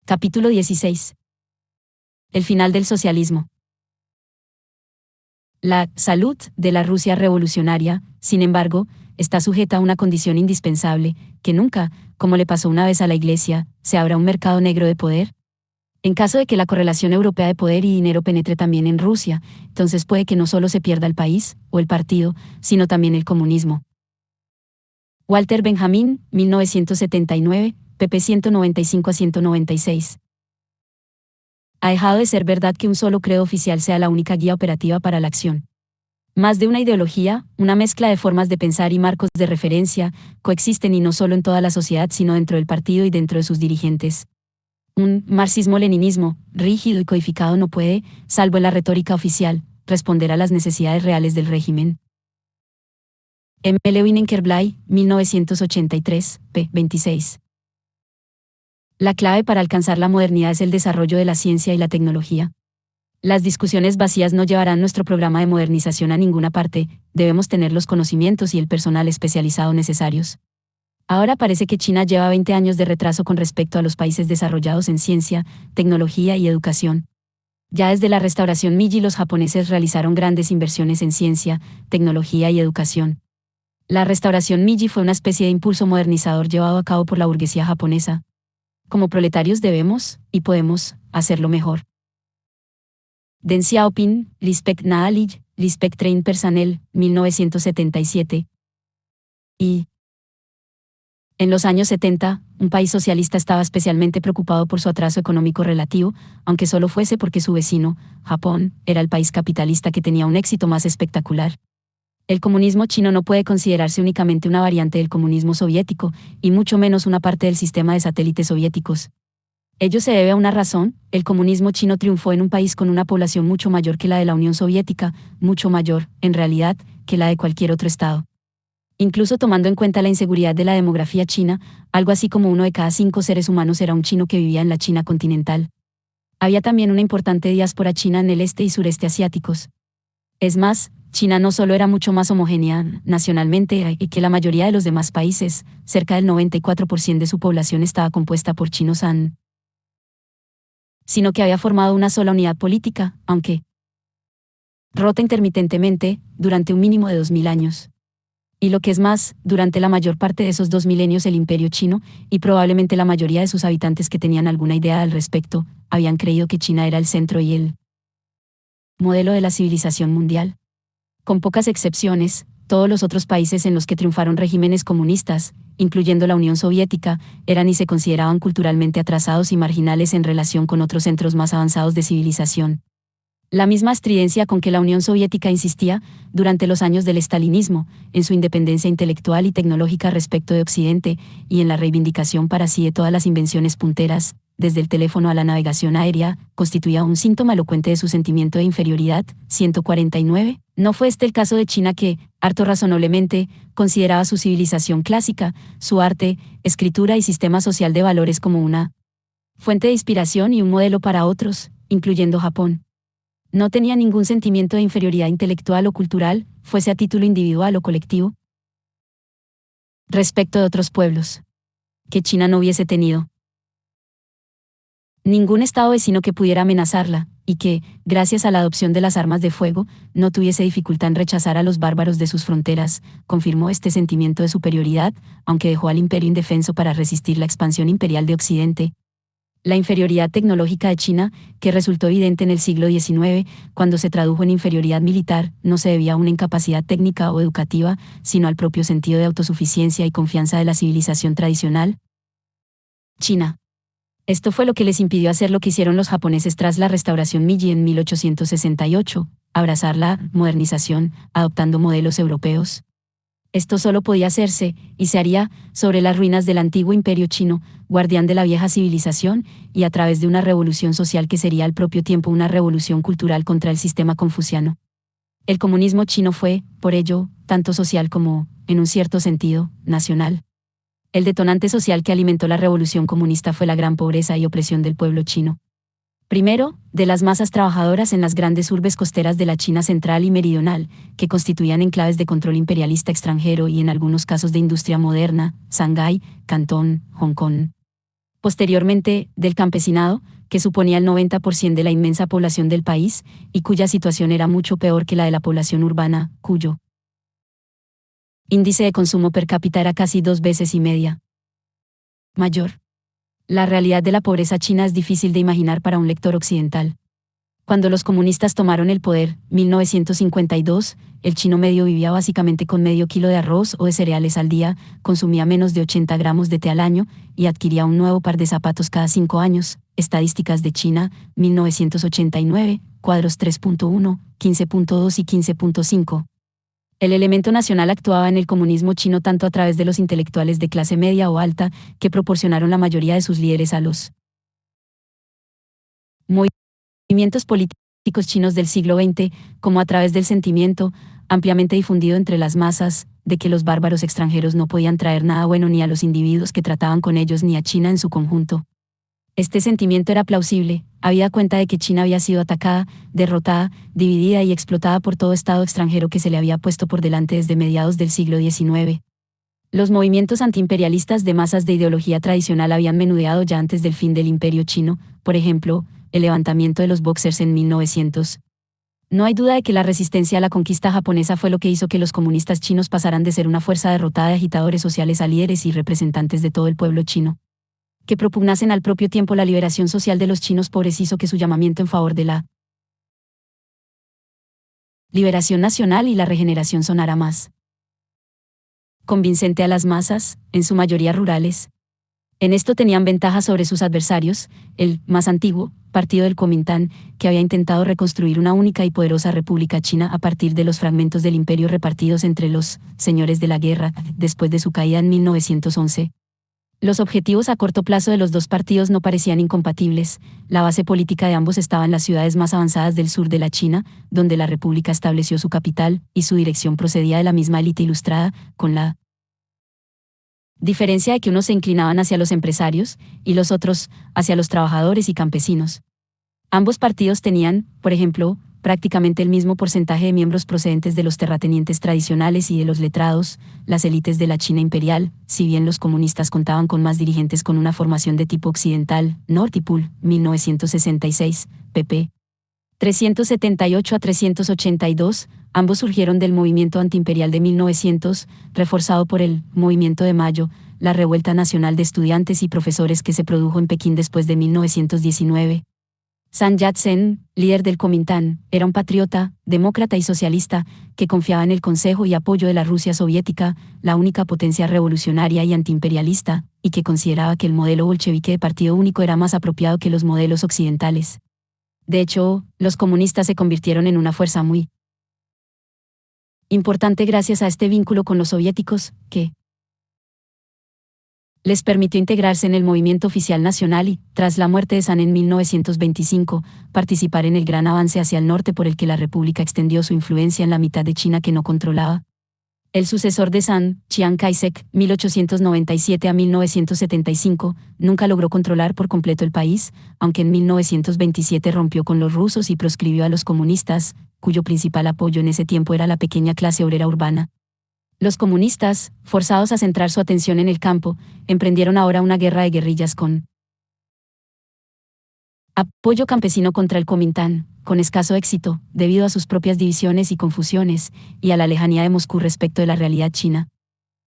Capítulo 16. El final del socialismo. La salud de la Rusia revolucionaria, sin embargo, está sujeta a una condición indispensable, que nunca, como le pasó una vez a la Iglesia, se abra un mercado negro de poder. En caso de que la correlación europea de poder y dinero penetre también en Rusia, entonces puede que no solo se pierda el país, o el partido, sino también el comunismo. Walter Benjamin, 1979, pp. 195 a 196. Ha dejado de ser verdad que un solo credo oficial sea la única guía operativa para la acción. Más de una ideología, una mezcla de formas de pensar y marcos de referencia, coexisten y no solo en toda la sociedad sino dentro del partido y dentro de sus dirigentes. Un marxismo-leninismo, rígido y codificado no puede, salvo en la retórica oficial, responder a las necesidades reales del régimen. M. Lewin Enkerblay, 1983, p. 26. La clave para alcanzar la modernidad es el desarrollo de la ciencia y la tecnología. Las discusiones vacías no llevarán nuestro programa de modernización a ninguna parte, debemos tener los conocimientos y el personal especializado necesarios. Ahora parece que China lleva 20 años de retraso con respecto a los países desarrollados en ciencia, tecnología y educación. Ya desde la restauración Meiji los japoneses realizaron grandes inversiones en ciencia, tecnología y educación. La restauración Meiji fue una especie de impulso modernizador llevado a cabo por la burguesía japonesa. Como proletarios debemos, y podemos, hacerlo mejor. Deng Xiaoping, Lispect Naalij, Lispect Train Personel, 1977. Y en los años 70, un país socialista estaba especialmente preocupado por su atraso económico relativo, aunque solo fuese porque su vecino, Japón, era el país capitalista que tenía un éxito más espectacular. El comunismo chino no puede considerarse únicamente una variante del comunismo soviético, y mucho menos una parte del sistema de satélites soviéticos. Ello se debe a una razón: el comunismo chino triunfó en un país con una población mucho mayor que la de la Unión Soviética, mucho mayor, en realidad, que la de cualquier otro estado. Incluso tomando en cuenta la inseguridad de la demografía china, algo así como 1 de cada 5 seres humanos era un chino que vivía en la China continental. Había también una importante diáspora china en el este y sureste asiáticos. Es más, China no solo era mucho más homogénea nacionalmente que la mayoría de los demás países, cerca del 94% de su población estaba compuesta por chinos han, sino que había formado una sola unidad política, aunque rota intermitentemente, durante un mínimo de 2000 años. Y lo que es más, durante la mayor parte de esos 2 milenios el imperio chino, y probablemente la mayoría de sus habitantes que tenían alguna idea al respecto, habían creído que China era el centro y el modelo de la civilización mundial. Con pocas excepciones, todos los otros países en los que triunfaron regímenes comunistas, incluyendo la Unión Soviética, eran y se consideraban culturalmente atrasados y marginales en relación con otros centros más avanzados de civilización. La misma estridencia con que la Unión Soviética insistía, durante los años del estalinismo, en su independencia intelectual y tecnológica respecto de Occidente, y en la reivindicación para sí de todas las invenciones punteras, desde el teléfono a la navegación aérea, constituía un síntoma elocuente de su sentimiento de inferioridad. 149. No fue este el caso de China que, harto razonablemente, consideraba su civilización clásica, su arte, escritura y sistema social de valores como una fuente de inspiración y un modelo para otros, incluyendo Japón. No tenía ningún sentimiento de inferioridad intelectual o cultural, fuese a título individual o colectivo, respecto de otros pueblos, que China no hubiese tenido ningún estado vecino que pudiera amenazarla, y que, gracias a la adopción de las armas de fuego, no tuviese dificultad en rechazar a los bárbaros de sus fronteras. Confirmó este sentimiento de superioridad, aunque dejó al imperio indefenso para resistir la expansión imperial de Occidente. La inferioridad tecnológica de China, que resultó evidente en el siglo XIX, cuando se tradujo en inferioridad militar, no se debía a una incapacidad técnica o educativa, sino al propio sentido de autosuficiencia y confianza de la civilización tradicional China. Esto fue lo que les impidió hacer lo que hicieron los japoneses tras la restauración Meiji en 1868, abrazar la modernización, adoptando modelos europeos. Esto solo podía hacerse, y se haría, sobre las ruinas del antiguo imperio chino, guardián de la vieja civilización, y a través de una revolución social que sería al propio tiempo una revolución cultural contra el sistema confuciano. El comunismo chino fue, por ello, tanto social como, en un cierto sentido, nacional. El detonante social que alimentó la revolución comunista fue la gran pobreza y opresión del pueblo chino. Primero, de las masas trabajadoras en las grandes urbes costeras de la China central y meridional, que constituían enclaves de control imperialista extranjero y en algunos casos de industria moderna, Shanghái, Cantón, Hong Kong. Posteriormente, del campesinado, que suponía el 90% de la inmensa población del país, y cuya situación era mucho peor que la de la población urbana, cuyo índice de consumo per cápita era casi 2,5 veces mayor. La realidad de la pobreza china es difícil de imaginar para un lector occidental. Cuando los comunistas tomaron el poder, 1952, el chino medio vivía básicamente con medio kilo de arroz o de cereales al día, consumía menos de 80 gramos de té al año y adquiría un nuevo par de zapatos cada 5 años. Estadísticas de China, 1989, cuadros 3.1, 15.2 y 15.5. El elemento nacional actuaba en el comunismo chino tanto a través de los intelectuales de clase media o alta, que proporcionaron la mayoría de sus líderes a los movimientos políticos chinos del siglo XX, como a través del sentimiento, ampliamente difundido entre las masas, de que los bárbaros extranjeros no podían traer nada bueno ni a los individuos que trataban con ellos ni a China en su conjunto. Este sentimiento era plausible, habida cuenta de que China había sido atacada, derrotada, dividida y explotada por todo Estado extranjero que se le había puesto por delante desde mediados del siglo XIX. Los movimientos antiimperialistas de masas de ideología tradicional habían menudeado ya antes del fin del Imperio chino, por ejemplo, el levantamiento de los Boxers en 1900. No hay duda de que la resistencia a la conquista japonesa fue lo que hizo que los comunistas chinos pasaran de ser una fuerza derrotada de agitadores sociales a líderes y representantes de todo el pueblo chino, que propugnasen al propio tiempo la liberación social de los chinos pobres. Hizo que su llamamiento en favor de la liberación nacional y la regeneración sonara más convincente a las masas, en su mayoría rurales. En esto tenían ventaja sobre sus adversarios, el más antiguo partido del Kuomintang, que había intentado reconstruir una única y poderosa república china a partir de los fragmentos del imperio repartidos entre los señores de la guerra, después de su caída en 1911. Los objetivos a corto plazo de los dos partidos no parecían incompatibles. La base política de ambos estaba en las ciudades más avanzadas del sur de la China, donde la república estableció su capital, y su dirección procedía de la misma élite ilustrada, con la diferencia de que unos se inclinaban hacia los empresarios, y los otros, hacia los trabajadores y campesinos. Ambos partidos tenían, por ejemplo, prácticamente el mismo porcentaje de miembros procedentes de los terratenientes tradicionales y de los letrados, las élites de la China imperial, si bien los comunistas contaban con más dirigentes con una formación de tipo occidental. Nortipul, 1966, pp. 378 a 382, ambos surgieron del movimiento antiimperial de 1900, reforzado por el Movimiento de Mayo, la revuelta nacional de estudiantes y profesores que se produjo en Pekín después de 1919. Sun Yat-sen, líder del Kuomintang, era un patriota, demócrata y socialista, que confiaba en el consejo y apoyo de la Rusia soviética, la única potencia revolucionaria y antiimperialista, y que consideraba que el modelo bolchevique de partido único era más apropiado que los modelos occidentales. De hecho, los comunistas se convirtieron en una fuerza muy importante gracias a este vínculo con los soviéticos, que les permitió integrarse en el movimiento oficial nacional y, tras la muerte de San en 1925, participar en el gran avance hacia el norte por el que la República extendió su influencia en la mitad de China que no controlaba. El sucesor de San, Chiang Kai-shek, 1897 a 1975, nunca logró controlar por completo el país, aunque en 1927 rompió con los rusos y proscribió a los comunistas, cuyo principal apoyo en ese tiempo era la pequeña clase obrera urbana. Los comunistas, forzados a centrar su atención en el campo, emprendieron ahora una guerra de guerrillas con apoyo campesino contra el Kuomintang, con escaso éxito, debido a sus propias divisiones y confusiones, y a la lejanía de Moscú respecto de la realidad china.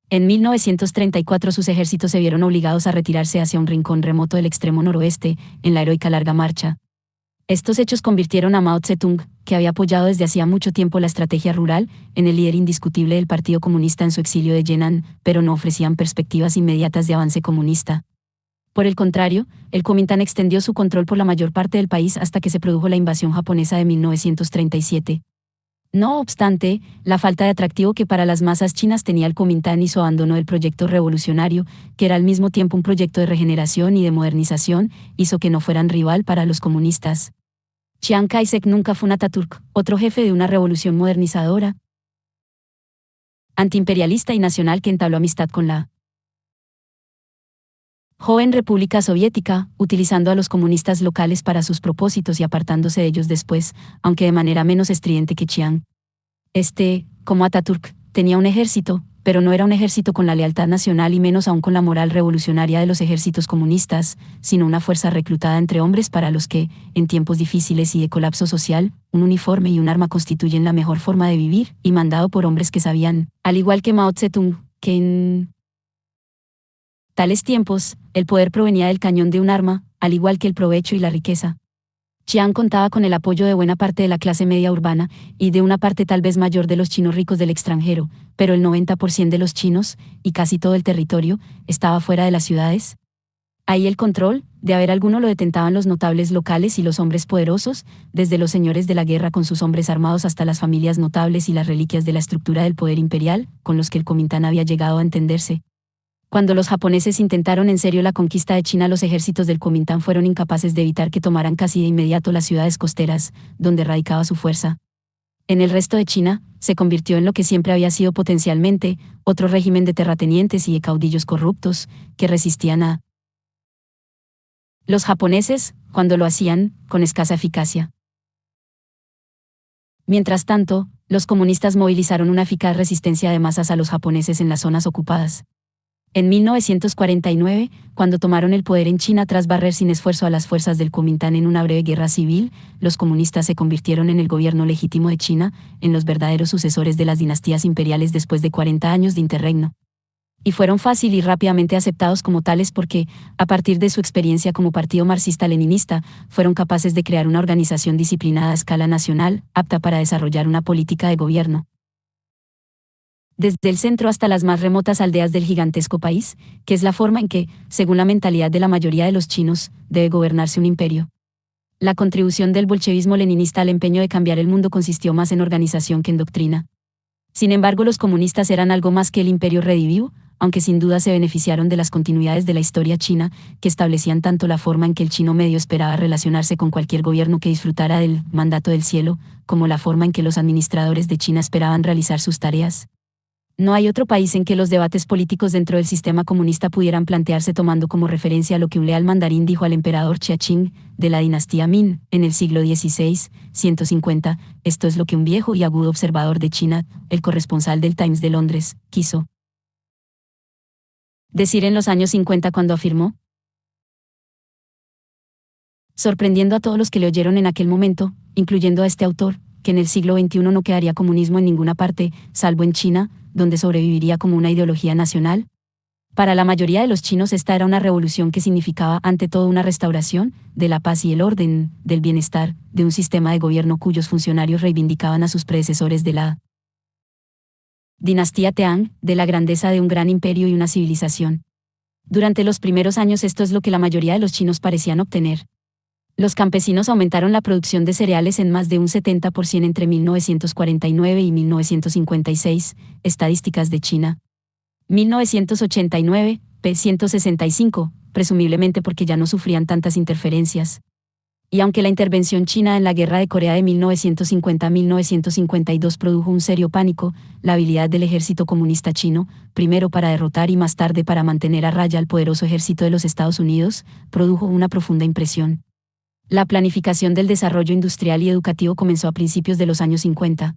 En 1934 sus ejércitos se vieron obligados a retirarse hacia un rincón remoto del extremo noroeste, en la heroica Larga Marcha. Estos hechos convirtieron a Mao Zedong, que había apoyado desde hacía mucho tiempo la estrategia rural, en el líder indiscutible del Partido Comunista en su exilio de Yan'an, pero no ofrecían perspectivas inmediatas de avance comunista. Por el contrario, el Kuomintang extendió su control por la mayor parte del país hasta que se produjo la invasión japonesa de 1937. No obstante, la falta de atractivo que para las masas chinas tenía el Kuomintang y su abandono del proyecto revolucionario, que era al mismo tiempo un proyecto de regeneración y de modernización, hizo que no fueran rival para los comunistas. Chiang Kai-shek nunca fue un Ataturk, otro jefe de una revolución modernizadora, antiimperialista y nacional que entabló amistad con la joven República Soviética, utilizando a los comunistas locales para sus propósitos y apartándose de ellos después, aunque de manera menos estridente que Chiang. Como Ataturk, tenía un ejército, pero no era un ejército con la lealtad nacional y menos aún con la moral revolucionaria de los ejércitos comunistas, sino una fuerza reclutada entre hombres para los que, en tiempos difíciles y de colapso social, un uniforme y un arma constituyen la mejor forma de vivir, y mandado por hombres que sabían, al igual que Mao Zedong, que en tales tiempos, el poder provenía del cañón de un arma, al igual que el provecho y la riqueza. Chiang contaba con el apoyo de buena parte de la clase media urbana y de una parte tal vez mayor de los chinos ricos del extranjero, pero el 90% de los chinos, y casi todo el territorio, estaba fuera de las ciudades. Ahí el control, de haber alguno, lo detentaban los notables locales y los hombres poderosos, desde los señores de la guerra con sus hombres armados hasta las familias notables y las reliquias de la estructura del poder imperial, con los que el Kuomintán había llegado a entenderse. Cuando los japoneses intentaron en serio la conquista de China, los ejércitos del Kuomintán fueron incapaces de evitar que tomaran casi de inmediato las ciudades costeras, donde radicaba su fuerza. En el resto de China, se convirtió en lo que siempre había sido potencialmente, otro régimen de terratenientes y de caudillos corruptos, que resistían a los japoneses, cuando lo hacían, con escasa eficacia. Mientras tanto, los comunistas movilizaron una eficaz resistencia de masas a los japoneses en las zonas ocupadas. En 1949, cuando tomaron el poder en China tras barrer sin esfuerzo a las fuerzas del Kuomintán en una breve guerra civil, los comunistas se convirtieron en el gobierno legítimo de China, en los verdaderos sucesores de las dinastías imperiales después de 40 años de interregno. Y fueron fácil y rápidamente aceptados como tales porque, a partir de su experiencia como partido marxista-leninista, fueron capaces de crear una organización disciplinada a escala nacional, apta para desarrollar una política de gobierno. Desde el centro hasta las más remotas aldeas del gigantesco país, que es la forma en que, según la mentalidad de la mayoría de los chinos, debe gobernarse un imperio. La contribución del bolchevismo leninista al empeño de cambiar el mundo consistió más en organización que en doctrina. Sin embargo, los comunistas eran algo más que el imperio redivivo, aunque sin duda se beneficiaron de las continuidades de la historia china, que establecían tanto la forma en que el chino medio esperaba relacionarse con cualquier gobierno que disfrutara del mandato del cielo, como la forma en que los administradores de China esperaban realizar sus tareas. No hay otro país en que los debates políticos dentro del sistema comunista pudieran plantearse tomando como referencia lo que un leal mandarín dijo al emperador Xia Qing, de la dinastía Ming, en el siglo XVI, 150, esto es lo que un viejo y agudo observador de China, el corresponsal del Times de Londres, quiso decir en los años 50 cuando afirmó, sorprendiendo a todos los que le oyeron en aquel momento, incluyendo a este autor, que en el siglo XXI no quedaría comunismo en ninguna parte, salvo en China, donde sobreviviría como una ideología nacional. Para la mayoría de los chinos esta era una revolución que significaba ante todo una restauración de la paz y el orden, del bienestar, de un sistema de gobierno cuyos funcionarios reivindicaban a sus predecesores de la dinastía Tang, de la grandeza de un gran imperio y una civilización. Durante los primeros años esto es lo que la mayoría de los chinos parecían obtener. Los campesinos aumentaron la producción de cereales en más de un 70% entre 1949 y 1956, estadísticas de China. 1989, p. 165, presumiblemente porque ya no sufrían tantas interferencias. Y aunque la intervención china en la Guerra de Corea de 1950-1952 produjo un serio pánico, la habilidad del ejército comunista chino, primero para derrotar y más tarde para mantener a raya al poderoso ejército de los Estados Unidos, produjo una profunda impresión. La planificación del desarrollo industrial y educativo comenzó a principios de los años 50.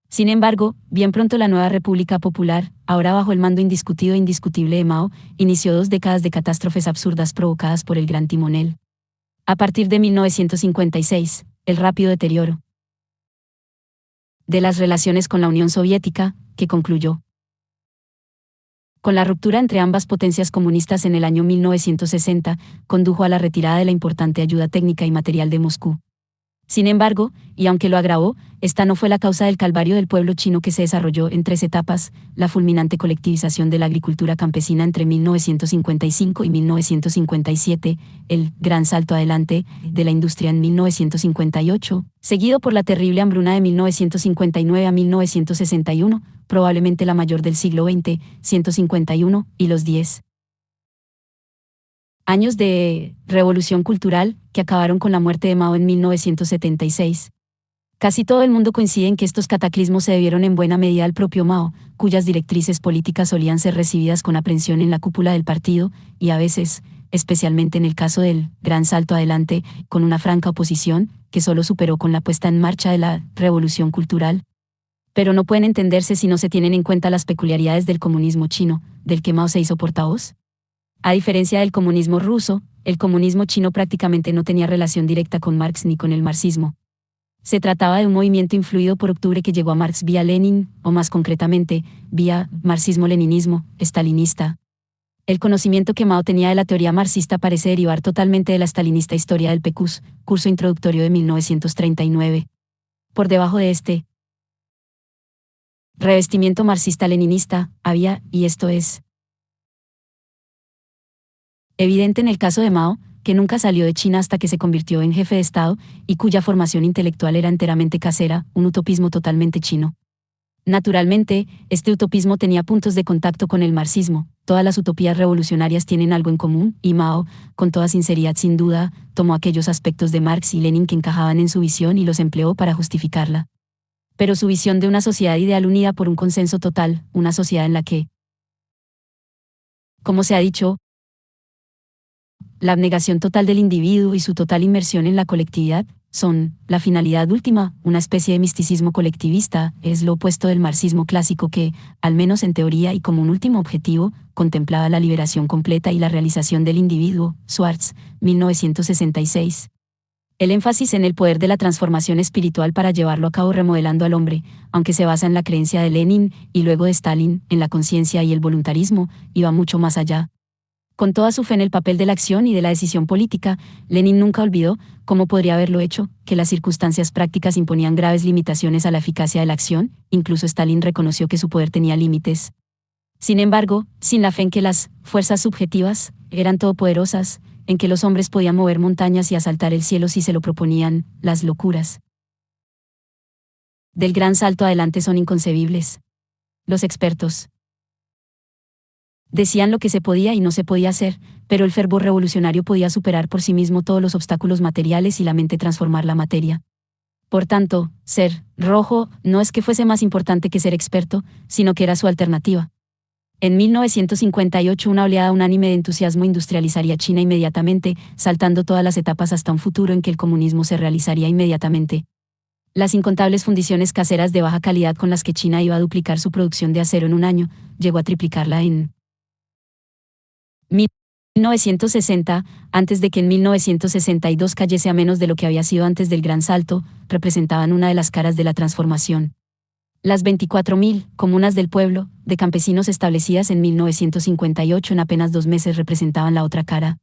Sin embargo, bien pronto la nueva República Popular, ahora bajo el mando indiscutido e indiscutible de Mao, inició 2 décadas de catástrofes absurdas provocadas por el Gran Timonel. A partir de 1956, el rápido deterioro de las relaciones con la Unión Soviética, que concluyó con la ruptura entre ambas potencias comunistas en el año 1960, condujo a la retirada de la importante ayuda técnica y material de Moscú. Sin embargo, y aunque lo agravó, esta no fue la causa del calvario del pueblo chino, que se desarrolló en 3 etapas: la fulminante colectivización de la agricultura campesina entre 1955 y 1957, el gran salto adelante de la industria en 1958, seguido por la terrible hambruna de 1959 a 1961, probablemente la mayor del siglo XX, 151, y los 10 años de revolución cultural, que acabaron con la muerte de Mao en 1976. Casi todo el mundo coincide en que estos cataclismos se debieron en buena medida al propio Mao, cuyas directrices políticas solían ser recibidas con aprensión en la cúpula del partido, y a veces, especialmente en el caso del gran salto adelante, con una franca oposición, que solo superó con la puesta en marcha de la revolución cultural. pero no pueden entenderse si no se tienen en cuenta las peculiaridades del comunismo chino, del que Mao se hizo portavoz. A diferencia del comunismo ruso, el comunismo chino prácticamente no tenía relación directa con Marx ni con el marxismo. Se trataba de un movimiento influido por Octubre que llegó a Marx vía Lenin, o más concretamente, vía marxismo-leninismo, estalinista. El conocimiento que Mao tenía de la teoría marxista parece derivar totalmente de la estalinista Historia del PQS, curso introductorio de 1939. Por debajo de este revestimiento marxista-leninista, había, y esto es evidente en el caso de Mao, que nunca salió de China hasta que se convirtió en jefe de Estado, y cuya formación intelectual era enteramente casera, un utopismo totalmente chino. Naturalmente, este utopismo tenía puntos de contacto con el marxismo. Todas las utopías revolucionarias tienen algo en común, y Mao, con toda sinceridad sin duda, tomó aquellos aspectos de Marx y Lenin que encajaban en su visión y los empleó para justificarla. Pero su visión de una sociedad ideal unida por un consenso total, una sociedad en la que, como se ha dicho, la abnegación total del individuo y su total inmersión en la colectividad son la finalidad última, una especie de misticismo colectivista, es lo opuesto del marxismo clásico que, al menos en teoría y como un último objetivo, contemplaba la liberación completa y la realización del individuo. Schwartz, 1966. El énfasis en el poder de la transformación espiritual para llevarlo a cabo remodelando al hombre, aunque se basa en la creencia de Lenin y luego de Stalin, en la conciencia y el voluntarismo, iba mucho más allá. Con toda su fe en el papel de la acción y de la decisión política, Lenin nunca olvidó, como podría haberlo hecho, que las circunstancias prácticas imponían graves limitaciones a la eficacia de la acción, incluso Stalin reconoció que su poder tenía límites. Sin embargo, sin la fe en que las fuerzas subjetivas eran todopoderosas, en que los hombres podían mover montañas y asaltar el cielo si se lo proponían, las locuras del gran salto adelante son inconcebibles. Los expertos decían lo que se podía y no se podía hacer, pero el fervor revolucionario podía superar por sí mismo todos los obstáculos materiales y la mente transformar la materia. Por tanto, ser rojo no es que fuese más importante que ser experto, sino que era su alternativa. En 1958 una oleada unánime de entusiasmo industrializaría China inmediatamente, saltando todas las etapas hasta un futuro en que el comunismo se realizaría inmediatamente. Las incontables fundiciones caseras de baja calidad con las que China iba a duplicar su producción de acero en un año, llegó a triplicarla en 1960, antes de que en 1962 cayese a menos de lo que había sido antes del gran salto, representaban una de las caras de la transformación. Las 24.000 comunas del pueblo, de campesinos establecidas en 1958 en apenas 2 meses representaban la otra cara.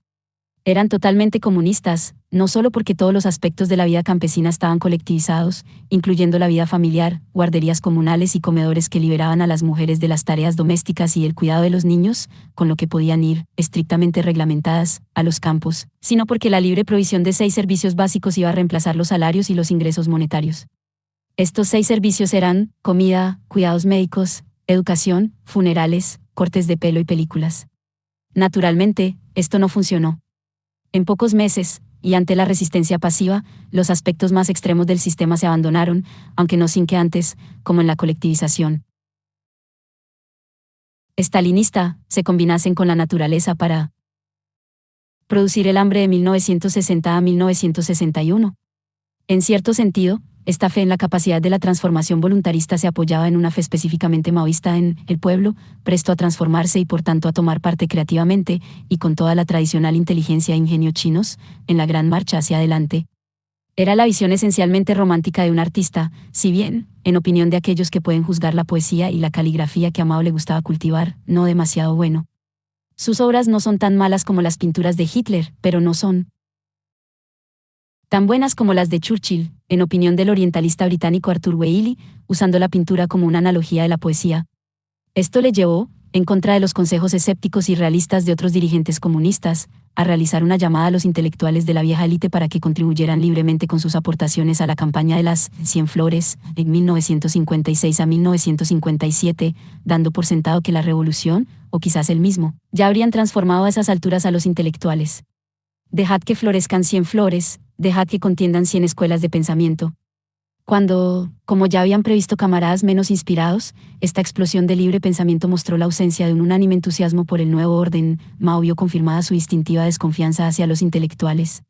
Eran totalmente comunistas, no solo porque todos los aspectos de la vida campesina estaban colectivizados, incluyendo la vida familiar, guarderías comunales y comedores que liberaban a las mujeres de las tareas domésticas y el cuidado de los niños, con lo que podían ir, estrictamente reglamentadas, a los campos, sino porque la libre provisión de 6 servicios básicos iba a reemplazar los salarios y los ingresos monetarios. Estos 6 servicios eran comida, cuidados médicos, educación, funerales, cortes de pelo y películas. Naturalmente, esto no funcionó. En pocos meses, y ante la resistencia pasiva, los aspectos más extremos del sistema se abandonaron, aunque no sin que antes, como en la colectivización estalinista, se combinasen con la naturaleza para producir el hambre de 1960 a 1961. En cierto sentido, esta fe en la capacidad de la transformación voluntarista se apoyaba en una fe específicamente maoísta en el pueblo, presto a transformarse y por tanto a tomar parte creativamente, y con toda la tradicional inteligencia e ingenio chinos, en la gran marcha hacia adelante. Era la visión esencialmente romántica de un artista, si bien, en opinión de aquellos que pueden juzgar la poesía y la caligrafía que a Mao le gustaba cultivar, no demasiado bueno. Sus obras no son tan malas como las pinturas de Hitler, pero no son tan buenas como las de Churchill, en opinión del orientalista británico Arthur Weilly, usando la pintura como una analogía de la poesía. Esto le llevó, en contra de los consejos escépticos y realistas de otros dirigentes comunistas, a realizar una llamada a los intelectuales de la vieja élite para que contribuyeran libremente con sus aportaciones a la campaña de las 100 flores, en 1956 a 1957, dando por sentado que la revolución, o quizás él mismo, ya habrían transformado a esas alturas a los intelectuales. Dejad que florezcan 100 flores, dejad que contiendan 100 escuelas de pensamiento. Cuando, como ya habían previsto camaradas menos inspirados, esta explosión de libre pensamiento mostró la ausencia de un unánime entusiasmo por el nuevo orden, Mao vio confirmada su instintiva desconfianza hacia los intelectuales.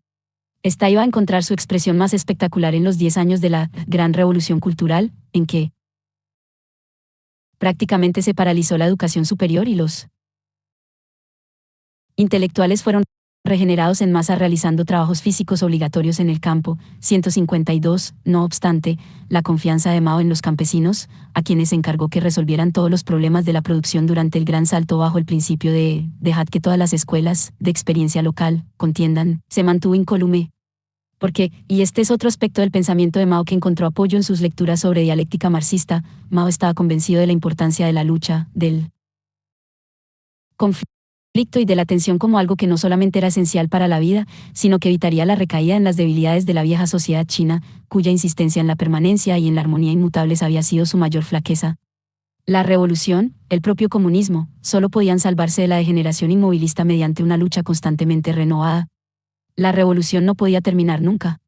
Esta iba a encontrar su expresión más espectacular en los 10 años de la Gran Revolución Cultural, en que Prácticamente se paralizó la educación superior y los intelectuales fueron regenerados en masa realizando trabajos físicos obligatorios en el campo. 152. No obstante, la confianza de Mao en los campesinos, a quienes encargó que resolvieran todos los problemas de la producción durante el gran salto bajo el principio de dejad que todas las escuelas de experiencia local contiendan, se mantuvo incólume. Porque, y este es otro aspecto del pensamiento de Mao que encontró apoyo en sus lecturas sobre dialéctica marxista, Mao estaba convencido de la importancia de la lucha, del conflicto y de la tensión como algo que no solamente era esencial para la vida, sino que evitaría la recaída en las debilidades de la vieja sociedad china, cuya insistencia en la permanencia y en la armonía inmutables había sido su mayor flaqueza. La revolución, el propio comunismo, solo podían salvarse de la degeneración inmovilista mediante una lucha constantemente renovada. La revolución no podía terminar nunca.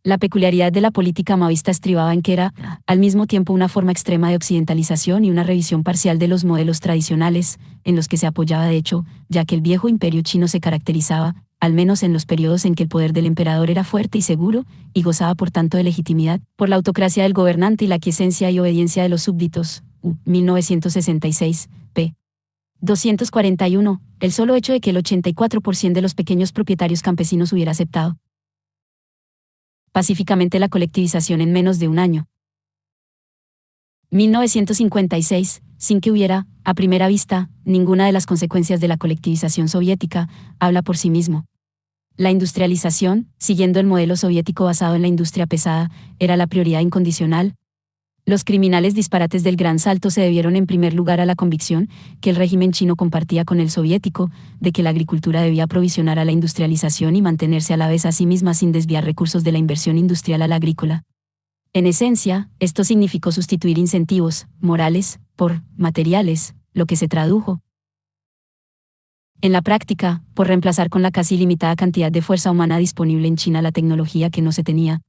La peculiaridad de la política maoísta estribaba en que era, al mismo tiempo, una forma extrema de occidentalización y una revisión parcial de los modelos tradicionales, en los que se apoyaba de hecho, ya que el viejo imperio chino se caracterizaba, al menos en los periodos en que el poder del emperador era fuerte y seguro, y gozaba por tanto de legitimidad, por la autocracia del gobernante y la aquiescencia y obediencia de los súbditos. 1966, p. 241, el solo hecho de que el 84% de los pequeños propietarios campesinos hubiera aceptado pacíficamente la colectivización en menos de un año. 1956, sin que hubiera, a primera vista, ninguna de las consecuencias de la colectivización soviética, habla por sí mismo. La industrialización, siguiendo el modelo soviético basado en la industria pesada, era la prioridad incondicional. Los criminales disparates del Gran Salto se debieron en primer lugar a la convicción, que el régimen chino compartía con el soviético, de que la agricultura debía provisionar a la industrialización y mantenerse a la vez a sí misma sin desviar recursos de la inversión industrial a la agrícola. En esencia, esto significó sustituir incentivos morales por materiales, lo que se tradujo en la práctica, por reemplazar con la casi limitada cantidad de fuerza humana disponible en China la tecnología que no se tenía.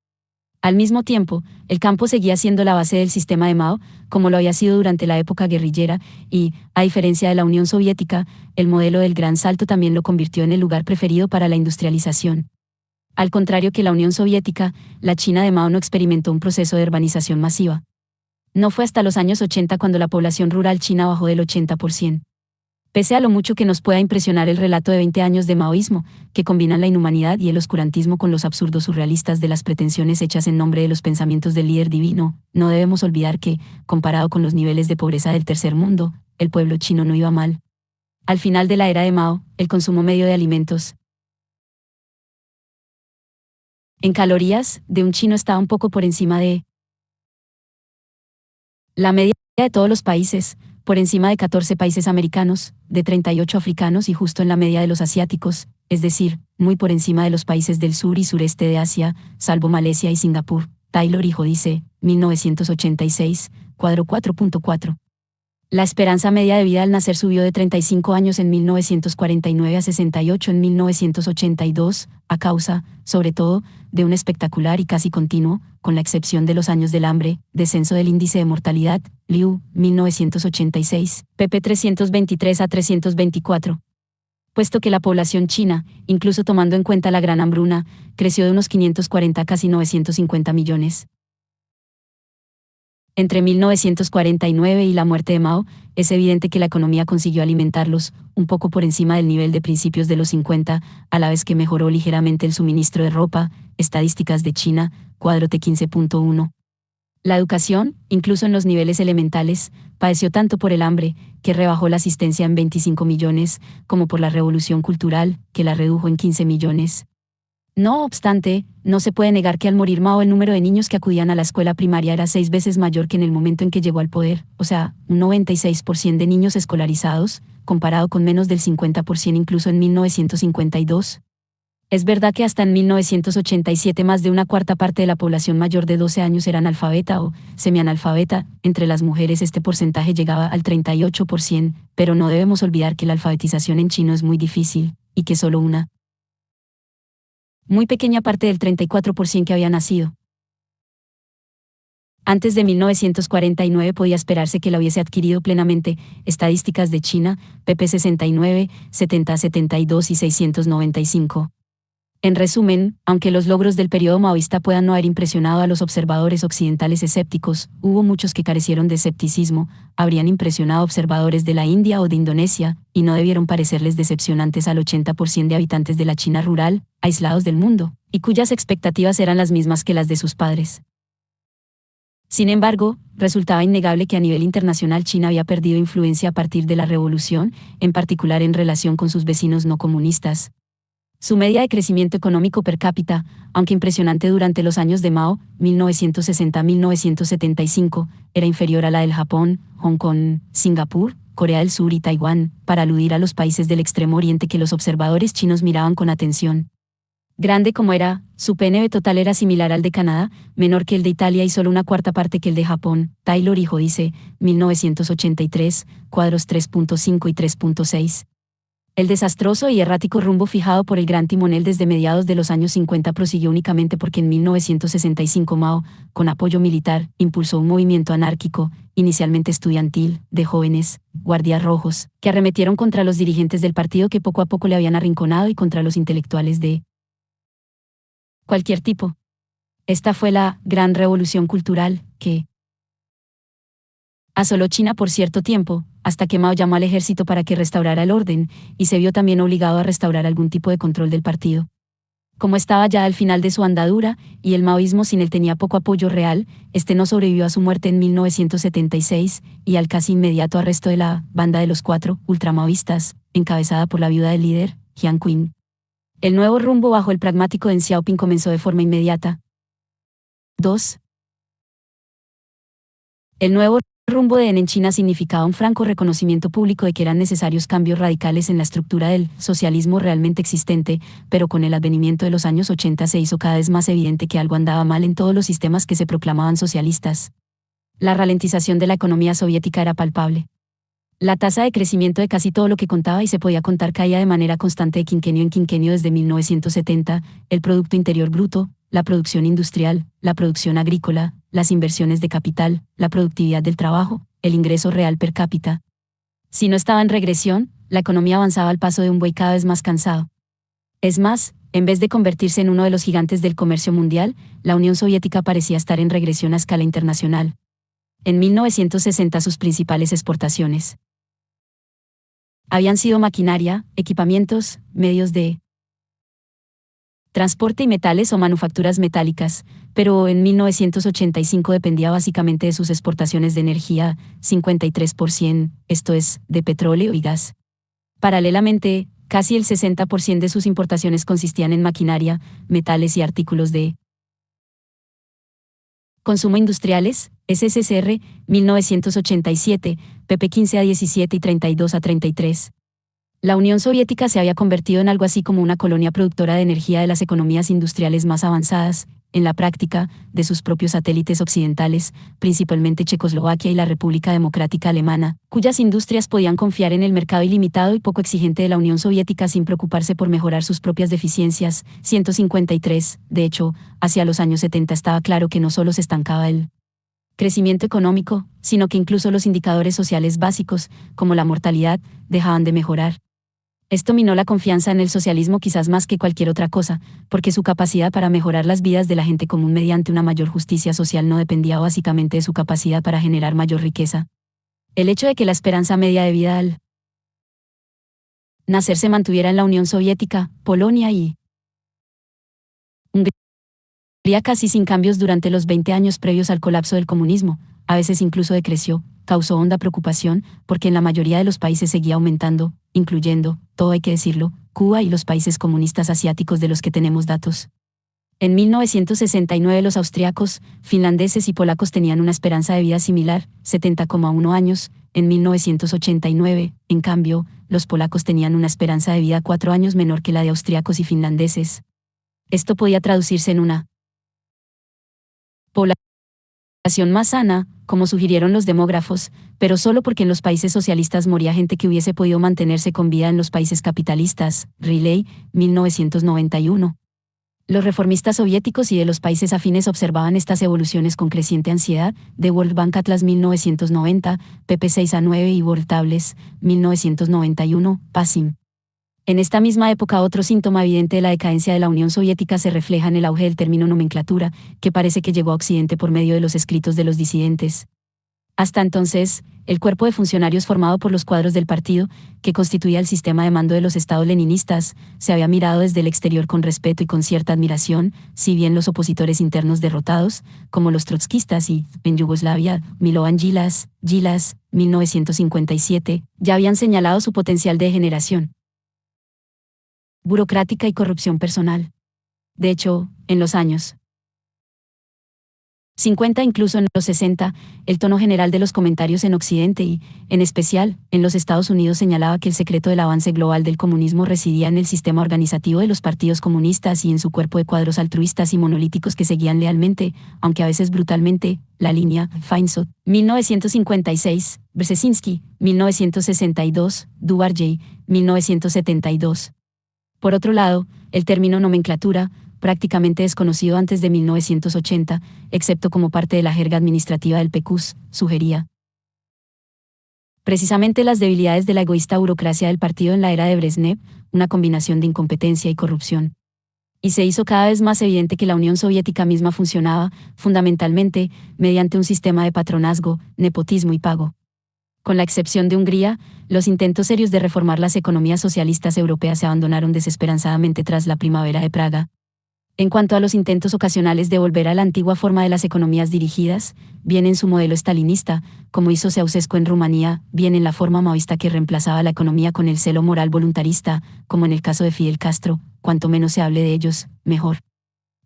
Al mismo tiempo, el campo seguía siendo la base del sistema de Mao, como lo había sido durante la época guerrillera, y, a diferencia de la Unión Soviética, el modelo del Gran Salto también lo convirtió en el lugar preferido para la industrialización. Al contrario que la Unión Soviética, la China de Mao no experimentó un proceso de urbanización masiva. No fue hasta los años 80 cuando la población rural china bajó del 80%. Pese a lo mucho que nos pueda impresionar el relato de 20 años de maoísmo, que combinan la inhumanidad y el oscurantismo con los absurdos surrealistas de las pretensiones hechas en nombre de los pensamientos del líder divino, no debemos olvidar que, comparado con los niveles de pobreza del tercer mundo, el pueblo chino no iba mal. Al final de la era de Mao, el consumo medio de alimentos en calorías de un chino estaba un poco por encima de la media de todos los países, por encima de 14 países americanos, de 38 africanos y justo en la media de los asiáticos, es decir, muy por encima de los países del sur y sureste de Asia, salvo Malasia y Singapur. Taylor y Jodice, 1986, cuadro 4.4. La esperanza media de vida al nacer subió de 35 años en 1949 a 68 en 1982, a causa, sobre todo, de un espectacular y casi continuo, con la excepción de los años del hambre, descenso del índice de mortalidad, Liu, 1986, pp 323 a 324. Puesto que la población china, incluso tomando en cuenta la gran hambruna, creció de unos 540 a casi 950 millones. Entre 1949 y la muerte de Mao, es evidente que la economía consiguió alimentarlos, un poco por encima del nivel de principios de los 50, a la vez que mejoró ligeramente el suministro de ropa. Estadísticas de China, cuadro T15.1. La educación, incluso en los niveles elementales, padeció tanto por el hambre, que rebajó la asistencia en 25 millones, como por la revolución cultural, que la redujo en 15 millones. No obstante, no se puede negar que al morir Mao el número de niños que acudían a la escuela primaria era 6 veces mayor que en el momento en que llegó al poder, o sea, un 96% de niños escolarizados, comparado con menos del 50% incluso en 1952. Es verdad que hasta en 1987 más de una cuarta parte de la población mayor de 12 años era analfabeta o semianalfabeta, entre las mujeres este porcentaje llegaba al 38%, pero no debemos olvidar que la alfabetización en chino es muy difícil, y que solo una muy pequeña parte del 34% que había nacido antes de 1949 podía esperarse que la hubiese adquirido plenamente. Estadísticas de China, pp 69, 70 72 y 695. En resumen, aunque los logros del periodo maoísta puedan no haber impresionado a los observadores occidentales escépticos, hubo muchos que carecieron de escepticismo, habrían impresionado a observadores de la India o de Indonesia, y no debieron parecerles decepcionantes al 80% de habitantes de la China rural, aislados del mundo, y cuyas expectativas eran las mismas que las de sus padres. Sin embargo, resultaba innegable que a nivel internacional China había perdido influencia a partir de la revolución, en particular en relación con sus vecinos no comunistas. Su media de crecimiento económico per cápita, aunque impresionante durante los años de Mao, 1960-1975, era inferior a la del Japón, Hong Kong, Singapur, Corea del Sur y Taiwán, para aludir a los países del Extremo Oriente que los observadores chinos miraban con atención. Grande como era, su PNB total era similar al de Canadá, menor que el de Italia y solo una cuarta parte que el de Japón. Taylor y Jodice, 1983, cuadros 3.5 y 3.6. El desastroso y errático rumbo fijado por el gran timonel desde mediados de los años 50 prosiguió únicamente porque en 1965 Mao, con apoyo militar, impulsó un movimiento anárquico, inicialmente estudiantil, de jóvenes, guardias rojos, que arremetieron contra los dirigentes del partido que poco a poco le habían arrinconado y contra los intelectuales de cualquier tipo. Esta fue la gran revolución cultural, que asoló China por cierto tiempo, hasta que Mao llamó al ejército para que restaurara el orden, y se vio también obligado a restaurar algún tipo de control del partido. Como estaba ya al final de su andadura, y el maoísmo sin él tenía poco apoyo real, este no sobrevivió a su muerte en 1976, y al casi inmediato arresto de la banda de los 4 ultramaoístas, encabezada por la viuda del líder, Jiang Qin. El nuevo rumbo bajo el pragmático Deng Xiaoping comenzó de forma inmediata. 2. El nuevo rumbo de Deng en China significaba un franco reconocimiento público de que eran necesarios cambios radicales en la estructura del socialismo realmente existente, pero con el advenimiento de los años 80 se hizo cada vez más evidente que algo andaba mal en todos los sistemas que se proclamaban socialistas. La ralentización de la economía soviética era palpable. La tasa de crecimiento de casi todo lo que contaba y se podía contar caía de manera constante de quinquenio en quinquenio desde 1970, el Producto Interior Bruto, la producción industrial, la producción agrícola, las inversiones de capital, la productividad del trabajo, el ingreso real per cápita. Si no estaba en regresión, la economía avanzaba al paso de un buey cada vez más cansado. Es más, en vez de convertirse en uno de los gigantes del comercio mundial, la Unión Soviética parecía estar en regresión a escala internacional. En 1960 sus principales exportaciones habían sido maquinaria, equipamientos, medios de transporte y metales o manufacturas metálicas, pero en 1985 dependía básicamente de sus exportaciones de energía, 53%, esto es, de petróleo y gas. Paralelamente, casi el 60% de sus importaciones consistían en maquinaria, metales y artículos de consumo industriales, SSR, 1987, pp 15-17 y 32-33. La Unión Soviética se había convertido en algo así como una colonia productora de energía de las economías industriales más avanzadas, en la práctica, de sus propios satélites occidentales, principalmente Checoslovaquia y la República Democrática Alemana, cuyas industrias podían confiar en el mercado ilimitado y poco exigente de la Unión Soviética sin preocuparse por mejorar sus propias deficiencias. 153, de hecho, hacia los años 70 estaba claro que no solo se estancaba el crecimiento económico, sino que incluso los indicadores sociales básicos, como la mortalidad, dejaban de mejorar. Esto minó la confianza en el socialismo quizás más que cualquier otra cosa, porque su capacidad para mejorar las vidas de la gente común mediante una mayor justicia social no dependía básicamente de su capacidad para generar mayor riqueza. El hecho de que la esperanza media de vida al nacer se mantuviera en la Unión Soviética, Polonia y Hungría casi sin cambios durante los 20 años previos al colapso del comunismo, a veces incluso decreció, causó honda preocupación, porque en la mayoría de los países seguía aumentando, incluyendo, todo hay que decirlo, Cuba y los países comunistas asiáticos de los que tenemos datos. En 1969 los austriacos, finlandeses y polacos tenían una esperanza de vida similar, 70,1 años, en 1989, en cambio, los polacos tenían una esperanza de vida 4 años menor que la de austriacos y finlandeses. Esto podía traducirse en una población más sana, como sugirieron los demógrafos, pero solo porque en los países socialistas moría gente que hubiese podido mantenerse con vida en los países capitalistas. Riley, 1991. Los reformistas soviéticos y de los países afines observaban estas evoluciones con creciente ansiedad. The World Bank Atlas 1990, pp 6-9 y World Tables, 1991, PASIM. En esta misma época, otro síntoma evidente de la decadencia de la Unión Soviética se refleja en el auge del término nomenclatura, que parece que llegó a Occidente por medio de los escritos de los disidentes. Hasta entonces, el cuerpo de funcionarios formado por los cuadros del partido, que constituía el sistema de mando de los estados leninistas, se había mirado desde el exterior con respeto y con cierta admiración, si bien los opositores internos derrotados, como los trotskistas y, en Yugoslavia, Milovan Djilas, 1957, ya habían señalado su potencial de degeneración burocrática y corrupción personal. De hecho, en los años 50, incluso en los 60, el tono general de los comentarios en Occidente y, en especial, en los Estados Unidos señalaba que el secreto del avance global del comunismo residía en el sistema organizativo de los partidos comunistas y en su cuerpo de cuadros altruistas y monolíticos que seguían lealmente, aunque a veces brutalmente, la línea Feinsod, 1956, Brzezinski, 1962, Duarjey, 1972. Por otro lado, el término nomenclatura, prácticamente desconocido antes de 1980, excepto como parte de la jerga administrativa del PQS, sugería precisamente las debilidades de la egoísta burocracia del partido en la era de Brezhnev, una combinación de incompetencia y corrupción. Y se hizo cada vez más evidente que la Unión Soviética misma funcionaba, fundamentalmente, mediante un sistema de patronazgo, nepotismo y pago. Con la excepción de Hungría, los intentos serios de reformar las economías socialistas europeas se abandonaron desesperanzadamente tras la Primavera de Praga. En cuanto a los intentos ocasionales de volver a la antigua forma de las economías dirigidas, bien en su modelo estalinista, como hizo Ceausescu en Rumanía, bien en la forma maoísta que reemplazaba la economía con el celo moral voluntarista, como en el caso de Fidel Castro, cuanto menos se hable de ellos, mejor.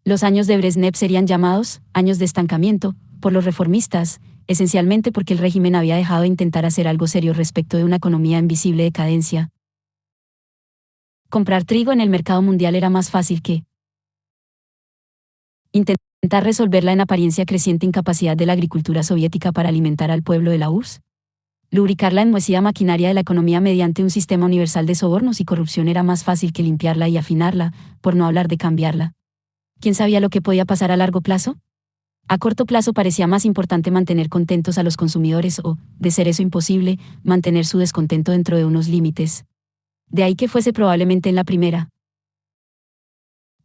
Los años de Brezhnev serían llamados años de estancamiento por los reformistas, esencialmente porque el régimen había dejado de intentar hacer algo serio respecto de una economía en visible decadencia. Comprar trigo en el mercado mundial era más fácil que intentar resolver la en apariencia creciente incapacidad de la agricultura soviética para alimentar al pueblo de la URSS. Lubricar la enmohecida maquinaria de la economía mediante un sistema universal de sobornos y corrupción era más fácil que limpiarla y afinarla, por no hablar de cambiarla. ¿Quién sabía lo que podía pasar a largo plazo? A corto plazo parecía más importante mantener contentos a los consumidores o, de ser eso imposible, mantener su descontento dentro de unos límites. De ahí que fuese probablemente en la primera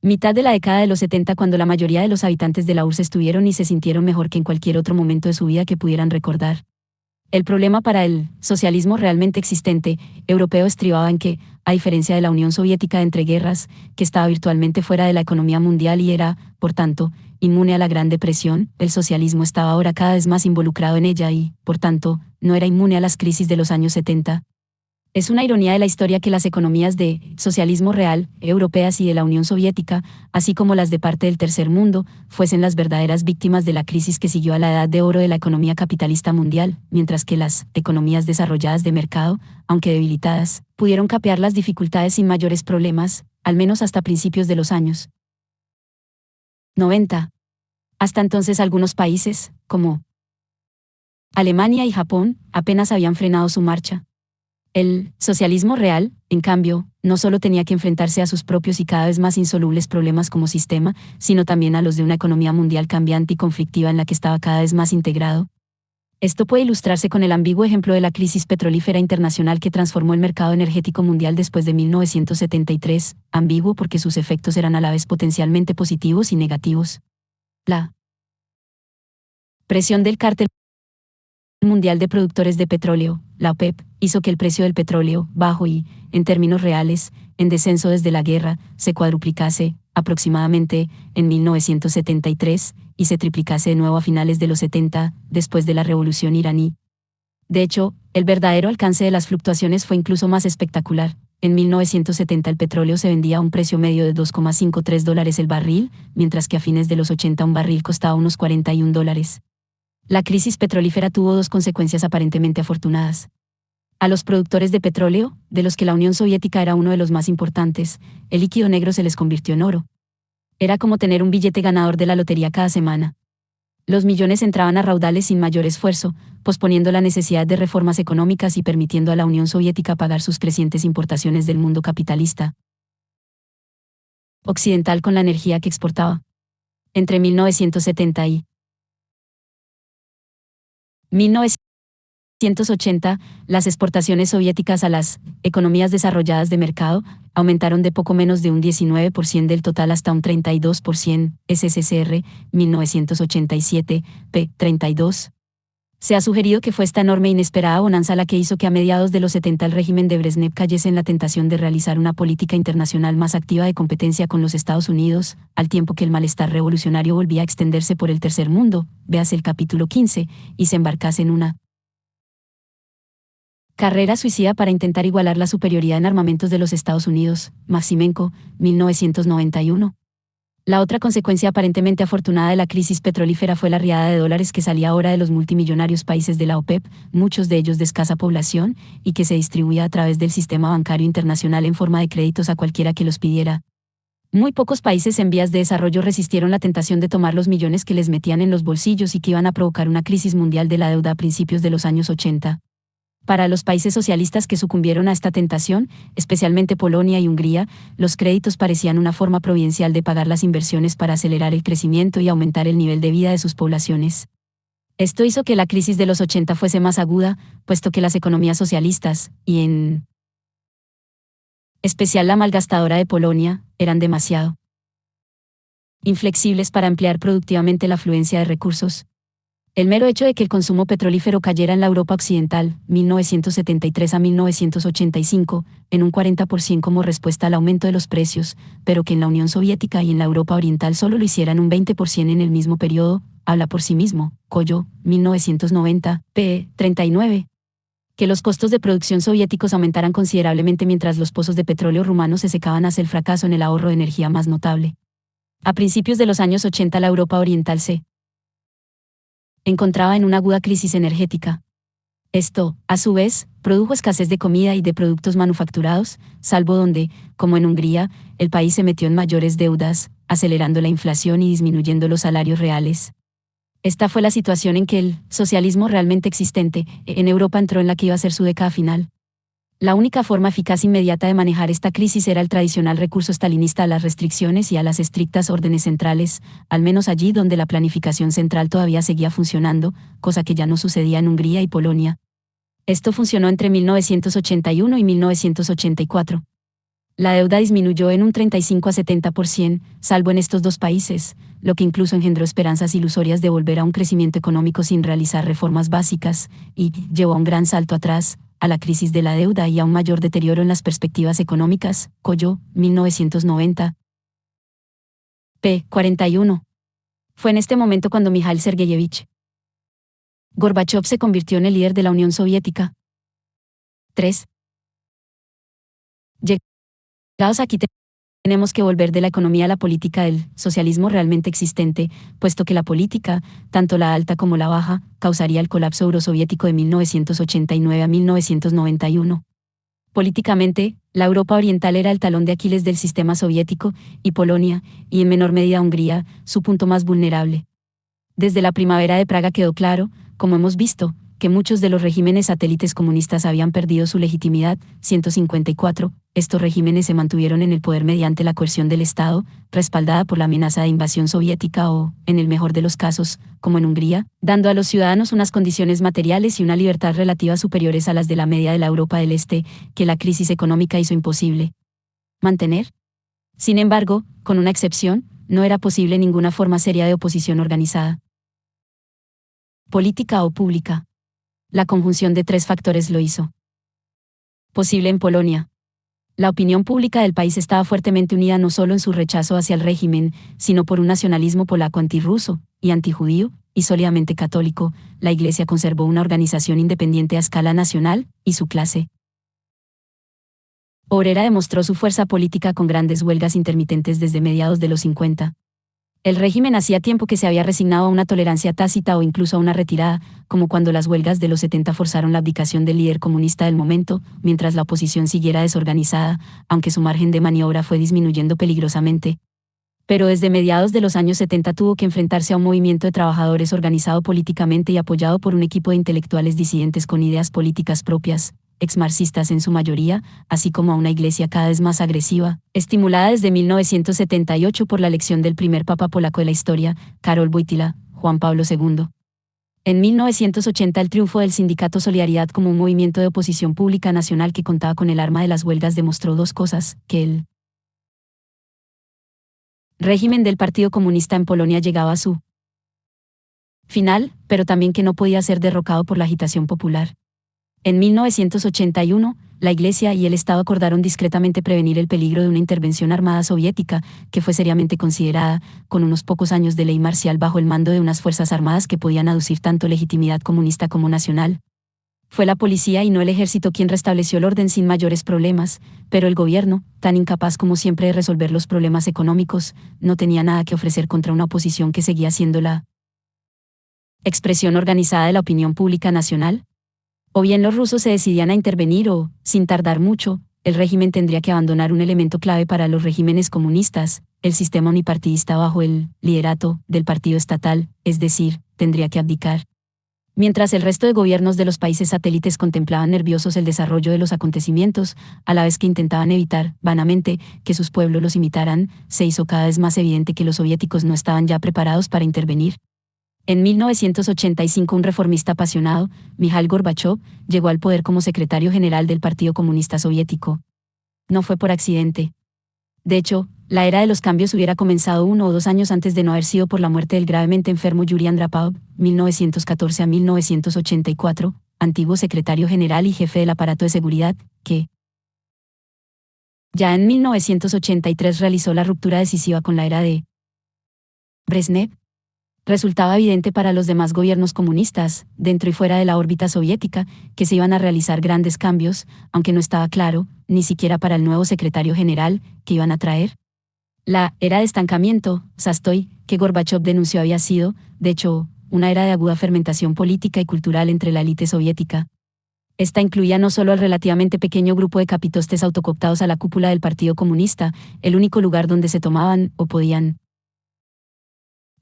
mitad de la década de los 70 cuando la mayoría de los habitantes de la URSS estuvieron y se sintieron mejor que en cualquier otro momento de su vida que pudieran recordar. El problema para el socialismo realmente existente europeo estribaba en que, a diferencia de la Unión Soviética de entreguerras, que estaba virtualmente fuera de la economía mundial y era, por tanto, inmune a la Gran Depresión, el socialismo estaba ahora cada vez más involucrado en ella y, por tanto, no era inmune a las crisis de los años 70. Es una ironía de la historia que las economías de socialismo real, europeas y de la Unión Soviética, así como las de parte del tercer mundo, fuesen las verdaderas víctimas de la crisis que siguió a la edad de oro de la economía capitalista mundial, mientras que las economías desarrolladas de mercado, aunque debilitadas, pudieron capear las dificultades sin mayores problemas, al menos hasta principios de los años 90. Hasta entonces algunos países, como Alemania y Japón, apenas habían frenado su marcha. El socialismo real, en cambio, no solo tenía que enfrentarse a sus propios y cada vez más insolubles problemas como sistema, sino también a los de una economía mundial cambiante y conflictiva en la que estaba cada vez más integrado. Esto puede ilustrarse con el ambiguo ejemplo de la crisis petrolífera internacional que transformó el mercado energético mundial después de 1973, ambiguo porque sus efectos eran a la vez potencialmente positivos y negativos. La presión del cártel mundial de productores de petróleo, la OPEP, hizo que el precio del petróleo, bajo y, en términos reales, en descenso desde la guerra, se cuadruplicase, aproximadamente, en 1973, y se triplicase de nuevo a finales de los 70, después de la revolución iraní. De hecho, el verdadero alcance de las fluctuaciones fue incluso más espectacular. En 1970 el petróleo se vendía a un precio medio de $2,53 el barril, mientras que a fines de los 80 un barril costaba unos $41. La crisis petrolífera tuvo dos consecuencias aparentemente afortunadas. A los productores de petróleo, de los que la Unión Soviética era uno de los más importantes, el líquido negro se les convirtió en oro. Era como tener un billete ganador de la lotería cada semana. Los millones entraban a raudales sin mayor esfuerzo, posponiendo la necesidad de reformas económicas y permitiendo a la Unión Soviética pagar sus crecientes importaciones del mundo capitalista occidental con la energía que exportaba. Entre 1970 y 19 1980, las exportaciones soviéticas a las economías desarrolladas de mercado aumentaron de poco menos de un 19% del total hasta un 32%, SSSR, 1987, p. 32. Se ha sugerido que fue esta enorme e inesperada bonanza la que hizo que a mediados de los 70 el régimen de Brezhnev cayese en la tentación de realizar una política internacional más activa de competencia con los Estados Unidos, al tiempo que el malestar revolucionario volvía a extenderse por el tercer mundo, véase el capítulo 15, y se embarcase en una carrera suicida para intentar igualar la superioridad en armamentos de los Estados Unidos, Maximenko, 1991. La otra consecuencia aparentemente afortunada de la crisis petrolífera fue la riada de dólares que salía ahora de los multimillonarios países de la OPEP, muchos de ellos de escasa población, y que se distribuía a través del sistema bancario internacional en forma de créditos a cualquiera que los pidiera. Muy pocos países en vías de desarrollo resistieron la tentación de tomar los millones que les metían en los bolsillos y que iban a provocar una crisis mundial de la deuda a principios de los años 80. Para los países socialistas que sucumbieron a esta tentación, especialmente Polonia y Hungría, los créditos parecían una forma providencial de pagar las inversiones para acelerar el crecimiento y aumentar el nivel de vida de sus poblaciones. Esto hizo que la crisis de los 80 fuese más aguda, puesto que las economías socialistas, y en especial la malgastadora de Polonia, eran demasiado inflexibles para emplear productivamente la afluencia de recursos. El mero hecho de que el consumo petrolífero cayera en la Europa occidental, 1973 a 1985, en un 40% como respuesta al aumento de los precios, pero que en la Unión Soviética y en la Europa oriental solo lo hicieran un 20% en el mismo periodo, habla por sí mismo. Collo, 1990, p. 39. Que los costos de producción soviéticos aumentaran considerablemente mientras los pozos de petróleo rumanos se secaban hacia el fracaso en el ahorro de energía más notable. A principios de los años 80 la Europa oriental se encontraba en una aguda crisis energética. Esto, a su vez, produjo escasez de comida y de productos manufacturados, salvo donde, como en Hungría, el país se metió en mayores deudas, acelerando la inflación y disminuyendo los salarios reales. Esta fue la situación en que el socialismo realmente existente en Europa entró en la que iba a ser su década final. La única forma eficaz e inmediata de manejar esta crisis era el tradicional recurso stalinista a las restricciones y a las estrictas órdenes centrales, al menos allí donde la planificación central todavía seguía funcionando, cosa que ya no sucedía en Hungría y Polonia. Esto funcionó entre 1981 y 1984. La deuda disminuyó en un 35 a 70%, salvo en estos dos países, lo que incluso engendró esperanzas ilusorias de volver a un crecimiento económico sin realizar reformas básicas, y llevó a un gran salto atrás, a la crisis de la deuda y a un mayor deterioro en las perspectivas económicas. Collo, 1990. p. 41. Fue en este momento cuando Mikhail Sergeyevich Gorbachov se convirtió en el líder de la Unión Soviética. 3. Llegados aquí tenemos que volver de la economía a la política del socialismo realmente existente, puesto que la política, tanto la alta como la baja, causaría el colapso eurosoviético de 1989 a 1991. Políticamente, la Europa oriental era el talón de Aquiles del sistema soviético, y Polonia, y en menor medida Hungría, su punto más vulnerable. Desde la primavera de Praga quedó claro, como hemos visto, que muchos de los regímenes satélites comunistas habían perdido su legitimidad. 154. Estos regímenes se mantuvieron en el poder mediante la coerción del Estado, respaldada por la amenaza de invasión soviética o, en el mejor de los casos, como en Hungría, dando a los ciudadanos unas condiciones materiales y una libertad relativa superiores a las de la media de la Europa del Este, que la crisis económica hizo imposible mantener. Sin embargo, con una excepción, no era posible ninguna forma seria de oposición organizada. Política o pública. La conjunción de tres factores lo hizo posible en Polonia. La opinión pública del país estaba fuertemente unida no solo en su rechazo hacia el régimen, sino por un nacionalismo polaco antirruso y antijudío, y sólidamente católico. La Iglesia conservó una organización independiente a escala nacional, y su clase obrera demostró su fuerza política con grandes huelgas intermitentes desde mediados de los 50. El régimen hacía tiempo que se había resignado a una tolerancia tácita o incluso a una retirada, como cuando las huelgas de los 70 forzaron la abdicación del líder comunista del momento, mientras la oposición siguiera desorganizada, aunque su margen de maniobra fue disminuyendo peligrosamente. Pero desde mediados de los años 70 tuvo que enfrentarse a un movimiento de trabajadores organizado políticamente y apoyado por un equipo de intelectuales disidentes con ideas políticas propias, exmarxistas en su mayoría, así como a una iglesia cada vez más agresiva, estimulada desde 1978 por la elección del primer papa polaco de la historia, Karol Wojtyła, Juan Pablo II. En 1980 el triunfo del Sindicato Solidaridad como un movimiento de oposición pública nacional que contaba con el arma de las huelgas demostró dos cosas: que el régimen del Partido Comunista en Polonia llegaba a su final, pero también que no podía ser derrocado por la agitación popular. En 1981, la Iglesia y el Estado acordaron discretamente prevenir el peligro de una intervención armada soviética, que fue seriamente considerada, con unos pocos años de ley marcial bajo el mando de unas fuerzas armadas que podían aducir tanto legitimidad comunista como nacional. Fue la policía y no el ejército quien restableció el orden sin mayores problemas, pero el gobierno, tan incapaz como siempre de resolver los problemas económicos, no tenía nada que ofrecer contra una oposición que seguía siendo la expresión organizada de la opinión pública nacional. O bien los rusos se decidían a intervenir o, sin tardar mucho, el régimen tendría que abandonar un elemento clave para los regímenes comunistas, el sistema unipartidista bajo el liderato del partido estatal, es decir, tendría que abdicar. Mientras el resto de gobiernos de los países satélites contemplaban nerviosos el desarrollo de los acontecimientos, a la vez que intentaban evitar, vanamente, que sus pueblos los imitaran, se hizo cada vez más evidente que los soviéticos no estaban ya preparados para intervenir. En 1985 un reformista apasionado, Mikhail Gorbachov, llegó al poder como secretario general del Partido Comunista Soviético. No fue por accidente. De hecho, la era de los cambios hubiera comenzado 1 o 2 años antes de no haber sido por la muerte del gravemente enfermo Yuri Andropov, 1914 a 1984, antiguo secretario general y jefe del aparato de seguridad, que ya en 1983 realizó la ruptura decisiva con la era de Brezhnev. Resultaba evidente para los demás gobiernos comunistas, dentro y fuera de la órbita soviética, que se iban a realizar grandes cambios, aunque no estaba claro, ni siquiera para el nuevo secretario general, que iban a traer. La era de estancamiento, zastoy, que Gorbachov denunció había sido, de hecho, una era de aguda fermentación política y cultural entre la élite soviética. Esta incluía no solo al relativamente pequeño grupo de capitostes autocooptados a la cúpula del Partido Comunista, el único lugar donde se tomaban, o podían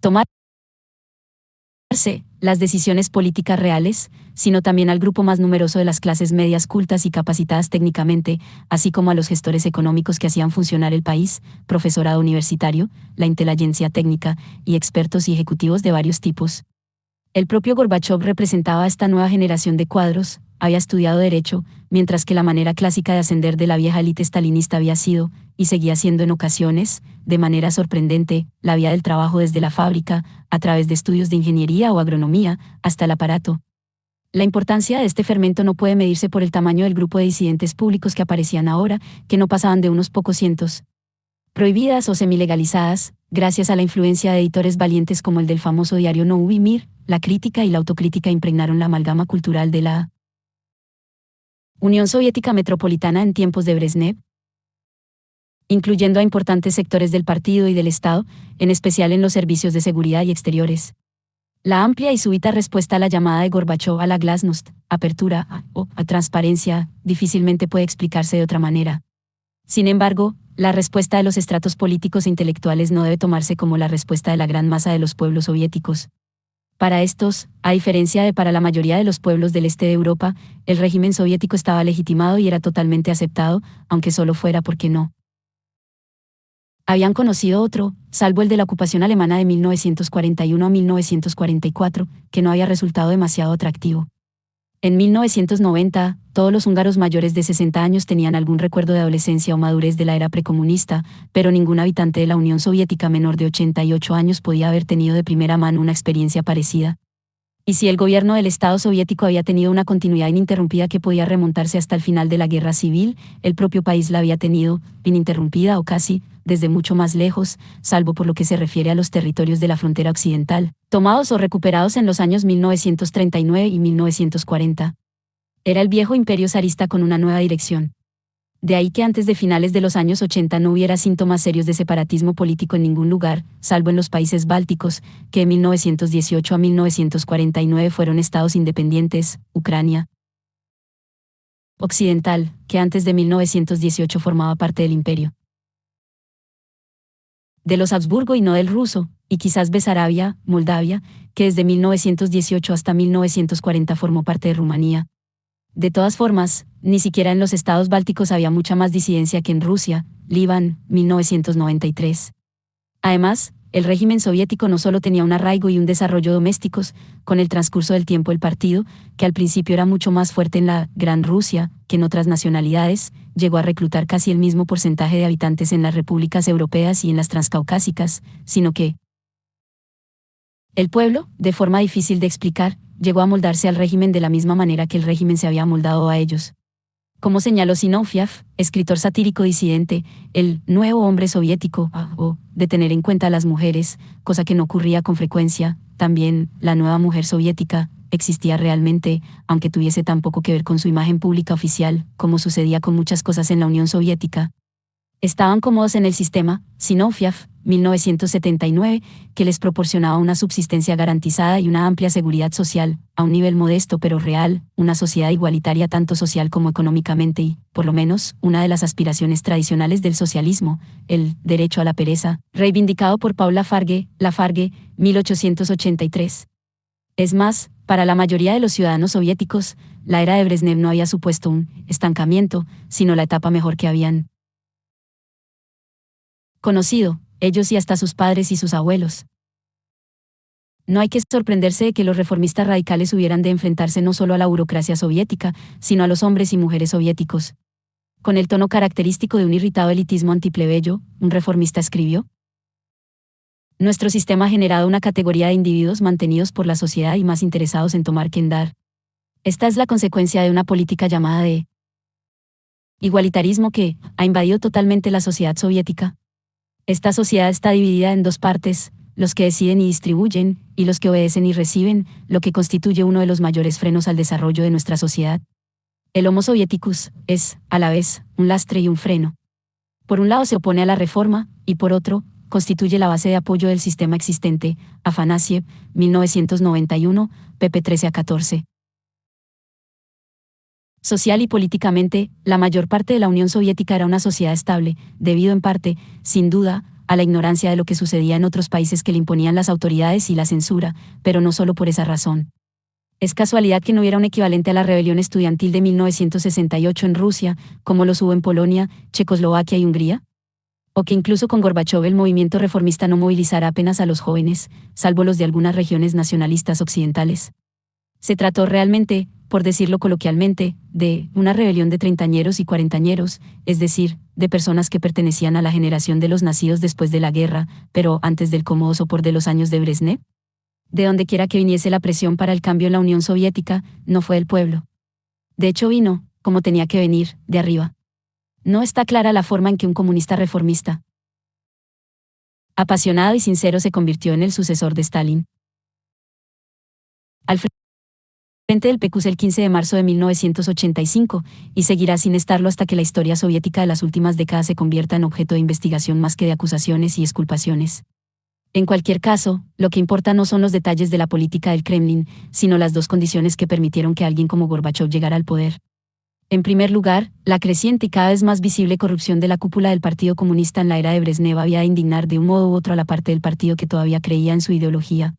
tomar, las decisiones políticas reales, sino también al grupo más numeroso de las clases medias cultas y capacitadas técnicamente, así como a los gestores económicos que hacían funcionar el país, profesorado universitario, la inteligencia técnica, y expertos y ejecutivos de varios tipos. El propio Gorbachov representaba a esta nueva generación de cuadros, había estudiado Derecho, mientras que la manera clásica de ascender de la vieja élite stalinista había sido, y seguía siendo en ocasiones, de manera sorprendente, la vía del trabajo desde la fábrica, a través de estudios de ingeniería o agronomía, hasta el aparato. La importancia de este fermento no puede medirse por el tamaño del grupo de disidentes públicos que aparecían ahora, que no pasaban de unos pocos cientos. Prohibidas o semilegalizadas, gracias a la influencia de editores valientes como el del famoso diario Nový Mir, la crítica y la autocrítica impregnaron la amalgama cultural de la Unión Soviética Metropolitana en tiempos de Brezhnev, incluyendo a importantes sectores del partido y del Estado, en especial en los servicios de seguridad y exteriores. La amplia y súbita respuesta a la llamada de Gorbachov a la glasnost, apertura a transparencia, difícilmente puede explicarse de otra manera. Sin embargo, la respuesta de los estratos políticos e intelectuales no debe tomarse como la respuesta de la gran masa de los pueblos soviéticos. Para estos, a diferencia de para la mayoría de los pueblos del este de Europa, el régimen soviético estaba legitimado y era totalmente aceptado, aunque solo fuera porque no habían conocido otro, salvo el de la ocupación alemana de 1941 a 1944, que no había resultado demasiado atractivo. En 1990, todos los húngaros mayores de 60 años tenían algún recuerdo de adolescencia o madurez de la era precomunista, pero ningún habitante de la Unión Soviética menor de 88 años podía haber tenido de primera mano una experiencia parecida. Y si el gobierno del Estado soviético había tenido una continuidad ininterrumpida que podía remontarse hasta el final de la guerra civil, el propio país la había tenido, ininterrumpida o casi, desde mucho más lejos, salvo por lo que se refiere a los territorios de la frontera occidental, tomados o recuperados en los años 1939 y 1940. Era el viejo imperio zarista con una nueva dirección. De ahí que antes de finales de los años 80 no hubiera síntomas serios de separatismo político en ningún lugar, salvo en los países bálticos, que de 1918 a 1949 fueron estados independientes, Ucrania occidental, que antes de 1918 formaba parte del imperio de los Habsburgo y no del ruso, y quizás Besarabia, Moldavia, que desde 1918 hasta 1940 formó parte de Rumanía. De todas formas, ni siquiera en los estados bálticos había mucha más disidencia que en Rusia, Líban, 1993. Además, el régimen soviético no solo tenía un arraigo y un desarrollo domésticos, con el transcurso del tiempo el partido, que al principio era mucho más fuerte en la Gran Rusia que en otras nacionalidades, llegó a reclutar casi el mismo porcentaje de habitantes en las repúblicas europeas y en las transcaucásicas, sino que el pueblo, de forma difícil de explicar, llegó a moldarse al régimen de la misma manera que el régimen se había moldado a ellos. Como señaló Zinoviev, escritor satírico disidente, el nuevo hombre soviético, o de tener en cuenta a las mujeres, cosa que no ocurría con frecuencia, también la nueva mujer soviética existía realmente, aunque tuviese tan poco que ver con su imagen pública oficial, como sucedía con muchas cosas en la Unión Soviética. Estaban cómodos en el sistema, Zinoviev, 1979, que les proporcionaba una subsistencia garantizada y una amplia seguridad social, a un nivel modesto pero real, una sociedad igualitaria tanto social como económicamente y, por lo menos, una de las aspiraciones tradicionales del socialismo, el derecho a la pereza, reivindicado por Paul Lafargue, 1883. Es más, para la mayoría de los ciudadanos soviéticos, la era de Brezhnev no había supuesto un estancamiento, sino la etapa mejor que habían conocido, ellos y hasta sus padres y sus abuelos. No hay que sorprenderse de que los reformistas radicales hubieran de enfrentarse no solo a la burocracia soviética, sino a los hombres y mujeres soviéticos. Con el tono característico de un irritado elitismo antiplebeyo, un reformista escribió: nuestro sistema ha generado una categoría de individuos mantenidos por la sociedad y más interesados en tomar que en dar. Esta es la consecuencia de una política llamada de igualitarismo que ha invadido totalmente la sociedad soviética. Esta sociedad está dividida en dos partes, los que deciden y distribuyen, y los que obedecen y reciben, lo que constituye uno de los mayores frenos al desarrollo de nuestra sociedad. El Homo Sovieticus es, a la vez, un lastre y un freno. Por un lado se opone a la reforma, y por otro, constituye la base de apoyo del sistema existente, Afanasiev, 1991, pp. 13-14. Social y políticamente, la mayor parte de la Unión Soviética era una sociedad estable, debido en parte, sin duda, a la ignorancia de lo que sucedía en otros países que le imponían las autoridades y la censura, pero no solo por esa razón. Es casualidad que no hubiera un equivalente a la rebelión estudiantil de 1968 en Rusia, como los hubo en Polonia, Checoslovaquia y Hungría. O que incluso con Gorbachov el movimiento reformista no movilizara apenas a los jóvenes, salvo los de algunas regiones nacionalistas occidentales. Se trató realmente, por decirlo coloquialmente, de una rebelión de treintañeros y cuarentañeros, es decir, de personas que pertenecían a la generación de los nacidos después de la guerra, pero antes del cómodo sopor de los años de Brezhnev. De donde quiera que viniese la presión para el cambio en la Unión Soviética, no fue el pueblo. De hecho vino, como tenía que venir, de arriba. No está clara la forma en que un comunista reformista, apasionado y sincero, se convirtió en el sucesor de Stalin. Al frente del PQS el 15 de marzo de 1985, y seguirá sin estarlo hasta que la historia soviética de las últimas décadas se convierta en objeto de investigación más que de acusaciones y exculpaciones. En cualquier caso, lo que importa no son los detalles de la política del Kremlin, sino las dos condiciones que permitieron que alguien como Gorbachov llegara al poder. En primer lugar, la creciente y cada vez más visible corrupción de la cúpula del Partido Comunista en la era de Brezhnev había de indignar de un modo u otro a la parte del partido que todavía creía en su ideología.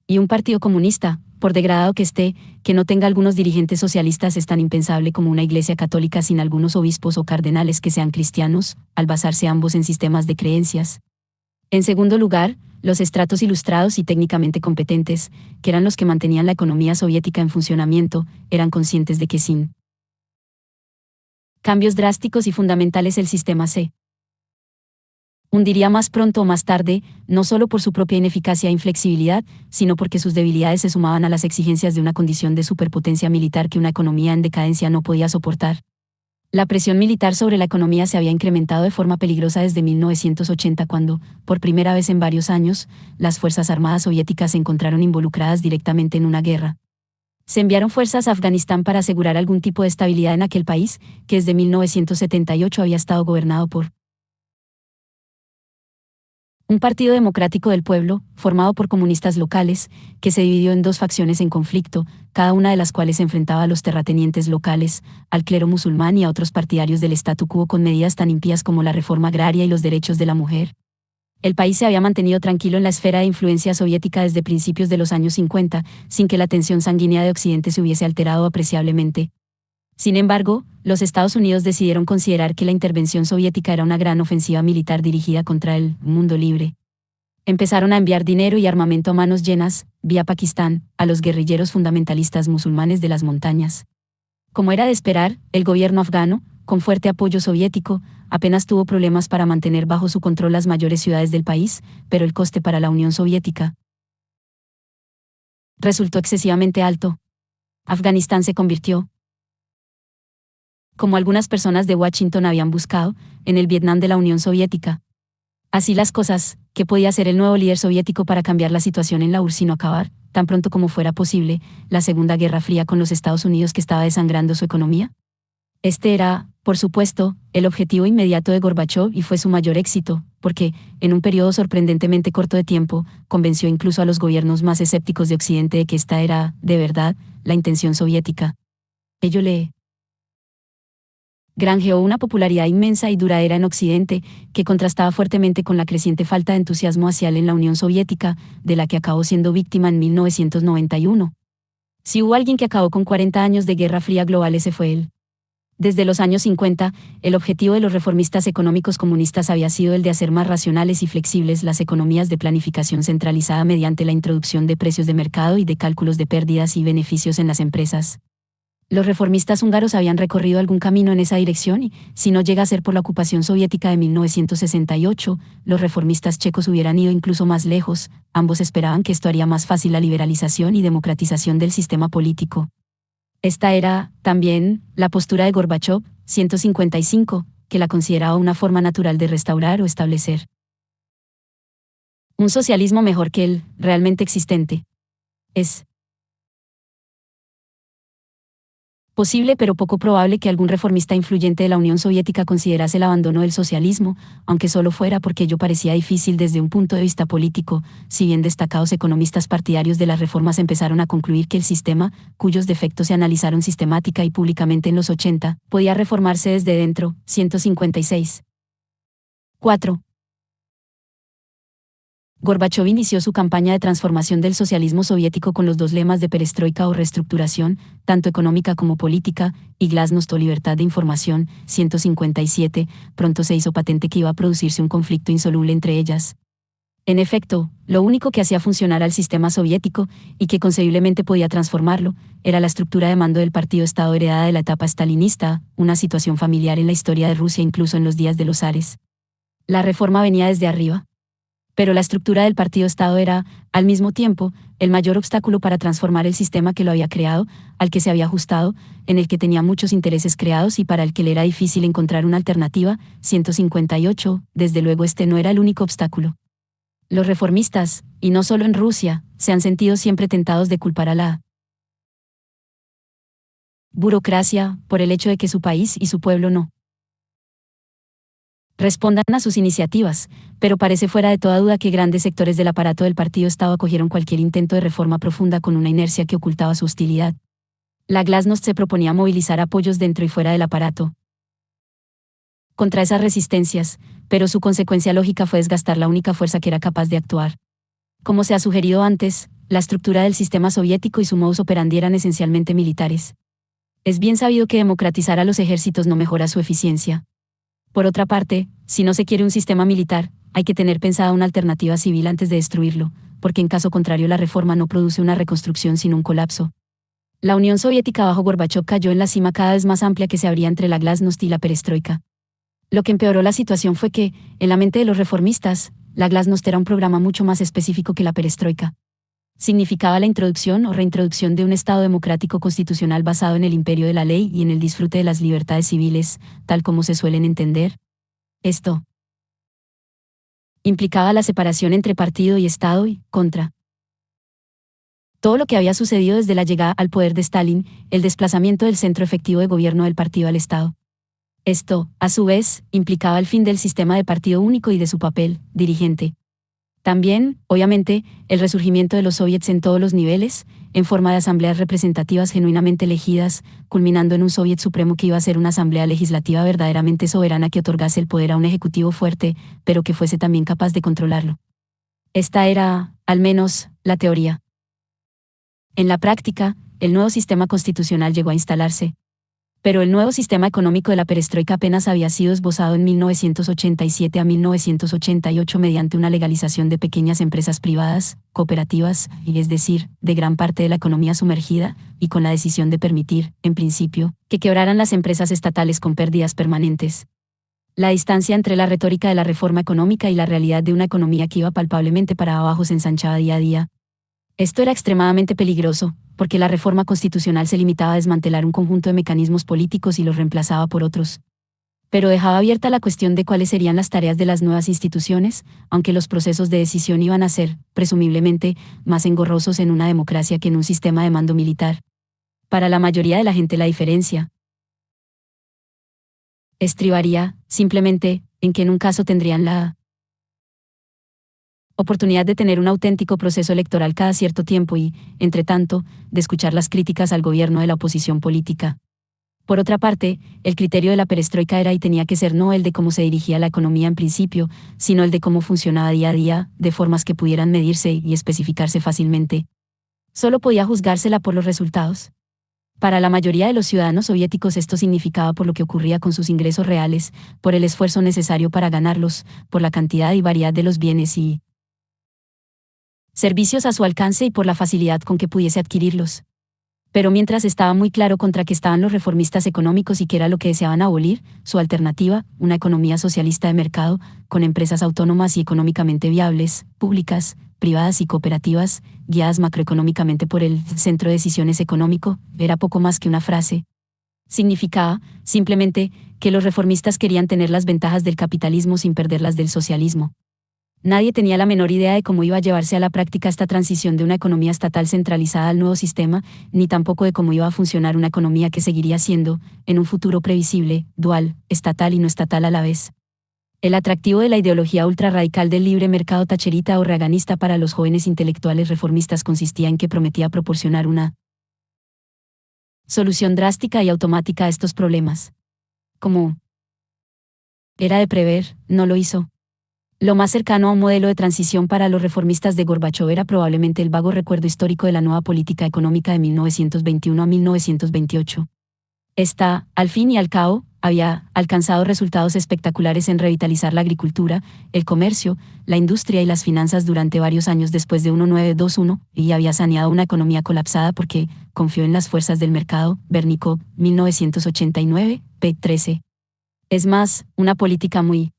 Y un partido comunista, por degradado que esté, que no tenga algunos dirigentes socialistas es tan impensable como una iglesia católica sin algunos obispos o cardenales que sean cristianos, al basarse ambos en sistemas de creencias. En segundo lugar, los estratos ilustrados y técnicamente competentes, que eran los que mantenían la economía soviética en funcionamiento, eran conscientes de que sin cambios drásticos y fundamentales el sistema se hundiría más pronto o más tarde, no solo por su propia ineficacia e inflexibilidad, sino porque sus debilidades se sumaban a las exigencias de una condición de superpotencia militar que una economía en decadencia no podía soportar. La presión militar sobre la economía se había incrementado de forma peligrosa desde 1980 cuando, por primera vez en varios años, las Fuerzas Armadas soviéticas se encontraron involucradas directamente en una guerra. Se enviaron fuerzas a Afganistán para asegurar algún tipo de estabilidad en aquel país, que desde 1978 había estado gobernado por un partido democrático del pueblo, formado por comunistas locales, que se dividió en dos facciones en conflicto, cada una de las cuales enfrentaba a los terratenientes locales, al clero musulmán y a otros partidarios del statu quo con medidas tan impías como la reforma agraria y los derechos de la mujer. El país se había mantenido tranquilo en la esfera de influencia soviética desde principios de los años 50, sin que la tensión sanguínea de Occidente se hubiese alterado apreciablemente. Sin embargo, los Estados Unidos decidieron considerar que la intervención soviética era una gran ofensiva militar dirigida contra el mundo libre. Empezaron a enviar dinero y armamento a manos llenas, vía Pakistán, a los guerrilleros fundamentalistas musulmanes de las montañas. Como era de esperar, el gobierno afgano, con fuerte apoyo soviético, apenas tuvo problemas para mantener bajo su control las mayores ciudades del país, pero el coste para la Unión Soviética resultó excesivamente alto. Afganistán se convirtió, como algunas personas de Washington habían buscado, en el Vietnam de la Unión Soviética. Así las cosas, ¿qué podía hacer el nuevo líder soviético para cambiar la situación en la URSS sino acabar, tan pronto como fuera posible, la Segunda Guerra Fría con los Estados Unidos que estaba desangrando su economía? Este era, por supuesto, el objetivo inmediato de Gorbachov y fue su mayor éxito, porque, en un periodo sorprendentemente corto de tiempo, convenció incluso a los gobiernos más escépticos de Occidente de que esta era, de verdad, la intención soviética. Ello le granjeó una popularidad inmensa y duradera en Occidente, que contrastaba fuertemente con la creciente falta de entusiasmo hacia él en la Unión Soviética, de la que acabó siendo víctima en 1991. Si hubo alguien que acabó con 40 años de Guerra Fría global, ese fue él. Desde los años 50, el objetivo de los reformistas económicos comunistas había sido el de hacer más racionales y flexibles las economías de planificación centralizada mediante la introducción de precios de mercado y de cálculos de pérdidas y beneficios en las empresas. Los reformistas húngaros habían recorrido algún camino en esa dirección y, si no llega a ser por la ocupación soviética de 1968, los reformistas checos hubieran ido incluso más lejos. Ambos esperaban que esto haría más fácil la liberalización y democratización del sistema político. Esta era, también, la postura de Gorbachov, 155, que la consideraba una forma natural de restaurar o establecer un socialismo mejor que el realmente existente. Es posible pero poco probable que algún reformista influyente de la Unión Soviética considerase el abandono del socialismo, aunque solo fuera porque ello parecía difícil desde un punto de vista político, si bien destacados economistas partidarios de las reformas empezaron a concluir que el sistema, cuyos defectos se analizaron sistemática y públicamente en los 80, podía reformarse desde dentro. 156. 4. Gorbachov inició su campaña de transformación del socialismo soviético con los dos lemas de perestroika o reestructuración, tanto económica como política, y glasnost o libertad de información. 157. Pronto se hizo patente que iba a producirse un conflicto insoluble entre ellas. En efecto, lo único que hacía funcionar al sistema soviético, y que concebiblemente podía transformarlo, era la estructura de mando del partido Estado heredada de la etapa stalinista, una situación familiar en la historia de Rusia incluso en los días de los zares. La reforma venía desde arriba. Pero la estructura del partido Estado era, al mismo tiempo, el mayor obstáculo para transformar el sistema que lo había creado, al que se había ajustado, en el que tenía muchos intereses creados y para el que le era difícil encontrar una alternativa. 158. Desde luego este no era el único obstáculo. Los reformistas, y no solo en Rusia, se han sentido siempre tentados de culpar a la burocracia por el hecho de que su país y su pueblo no respondan a sus iniciativas, pero parece fuera de toda duda que grandes sectores del aparato del partido Estado acogieron cualquier intento de reforma profunda con una inercia que ocultaba su hostilidad. La glasnost se proponía movilizar apoyos dentro y fuera del aparato contra esas resistencias, pero su consecuencia lógica fue desgastar la única fuerza que era capaz de actuar. Como se ha sugerido antes, la estructura del sistema soviético y su modus operandi eran esencialmente militares. Es bien sabido que democratizar a los ejércitos no mejora su eficiencia. Por otra parte, si no se quiere un sistema militar, hay que tener pensada una alternativa civil antes de destruirlo, porque en caso contrario la reforma no produce una reconstrucción sino un colapso. La Unión Soviética bajo Gorbachov cayó en la cima cada vez más amplia que se abría entre la glasnost y la perestroika. Lo que empeoró la situación fue que, en la mente de los reformistas, la glasnost era un programa mucho más específico que la perestroika. Significaba la introducción o reintroducción de un Estado democrático constitucional basado en el imperio de la ley y en el disfrute de las libertades civiles, tal como se suelen entender. Esto implicaba la separación entre partido y Estado y, contra todo lo que había sucedido desde la llegada al poder de Stalin, el desplazamiento del centro efectivo de gobierno del partido al Estado. Esto, a su vez, implicaba el fin del sistema de partido único y de su papel, dirigente. También, obviamente, el resurgimiento de los soviets en todos los niveles, en forma de asambleas representativas genuinamente elegidas, culminando en un soviet supremo que iba a ser una asamblea legislativa verdaderamente soberana que otorgase el poder a un ejecutivo fuerte, pero que fuese también capaz de controlarlo. Esta era, al menos, la teoría. En la práctica, el nuevo sistema constitucional llegó a instalarse. Pero el nuevo sistema económico de la perestroika apenas había sido esbozado en 1987 a 1988 mediante una legalización de pequeñas empresas privadas, cooperativas, y es decir, de gran parte de la economía sumergida, y con la decisión de permitir, en principio, que quebraran las empresas estatales con pérdidas permanentes. La distancia entre la retórica de la reforma económica y la realidad de una economía que iba palpablemente para abajo se ensanchaba día a día. Esto era extremadamente peligroso, porque la reforma constitucional se limitaba a desmantelar un conjunto de mecanismos políticos y los reemplazaba por otros. Pero dejaba abierta la cuestión de cuáles serían las tareas de las nuevas instituciones, aunque los procesos de decisión iban a ser, presumiblemente, más engorrosos en una democracia que en un sistema de mando militar. Para la mayoría de la gente la diferencia estribaría, simplemente, en que en un caso tendrían la oportunidad de tener un auténtico proceso electoral cada cierto tiempo y, entre tanto, de escuchar las críticas al gobierno de la oposición política. Por otra parte, el criterio de la perestroika era y tenía que ser no el de cómo se dirigía la economía en principio, sino el de cómo funcionaba día a día, de formas que pudieran medirse y especificarse fácilmente. Solo podía juzgársela por los resultados. Para la mayoría de los ciudadanos soviéticos esto significaba por lo que ocurría con sus ingresos reales, por el esfuerzo necesario para ganarlos, por la cantidad y variedad de los bienes y servicios a su alcance y por la facilidad con que pudiese adquirirlos. Pero mientras estaba muy claro contra qué estaban los reformistas económicos y qué era lo que deseaban abolir, su alternativa, una economía socialista de mercado, con empresas autónomas y económicamente viables, públicas, privadas y cooperativas, guiadas macroeconómicamente por el centro de decisiones económico, era poco más que una frase. Significaba, simplemente, que los reformistas querían tener las ventajas del capitalismo sin perderlas del socialismo. Nadie tenía la menor idea de cómo iba a llevarse a la práctica esta transición de una economía estatal centralizada al nuevo sistema, ni tampoco de cómo iba a funcionar una economía que seguiría siendo, en un futuro previsible, dual, estatal y no estatal a la vez. El atractivo de la ideología ultrarradical del libre mercado tacherita o reaganista para los jóvenes intelectuales reformistas consistía en que prometía proporcionar una solución drástica y automática a estos problemas. Como era de prever, no lo hizo. Lo más cercano a un modelo de transición para los reformistas de Gorbachov era probablemente el vago recuerdo histórico de la nueva política económica de 1921 a 1928. Esta, al fin y al cabo, había alcanzado resultados espectaculares en revitalizar la agricultura, el comercio, la industria y las finanzas durante varios años después de 1921, y había saneado una economía colapsada porque confió en las fuerzas del mercado. Bernikov, 1989, p. 13. Es más, una política muy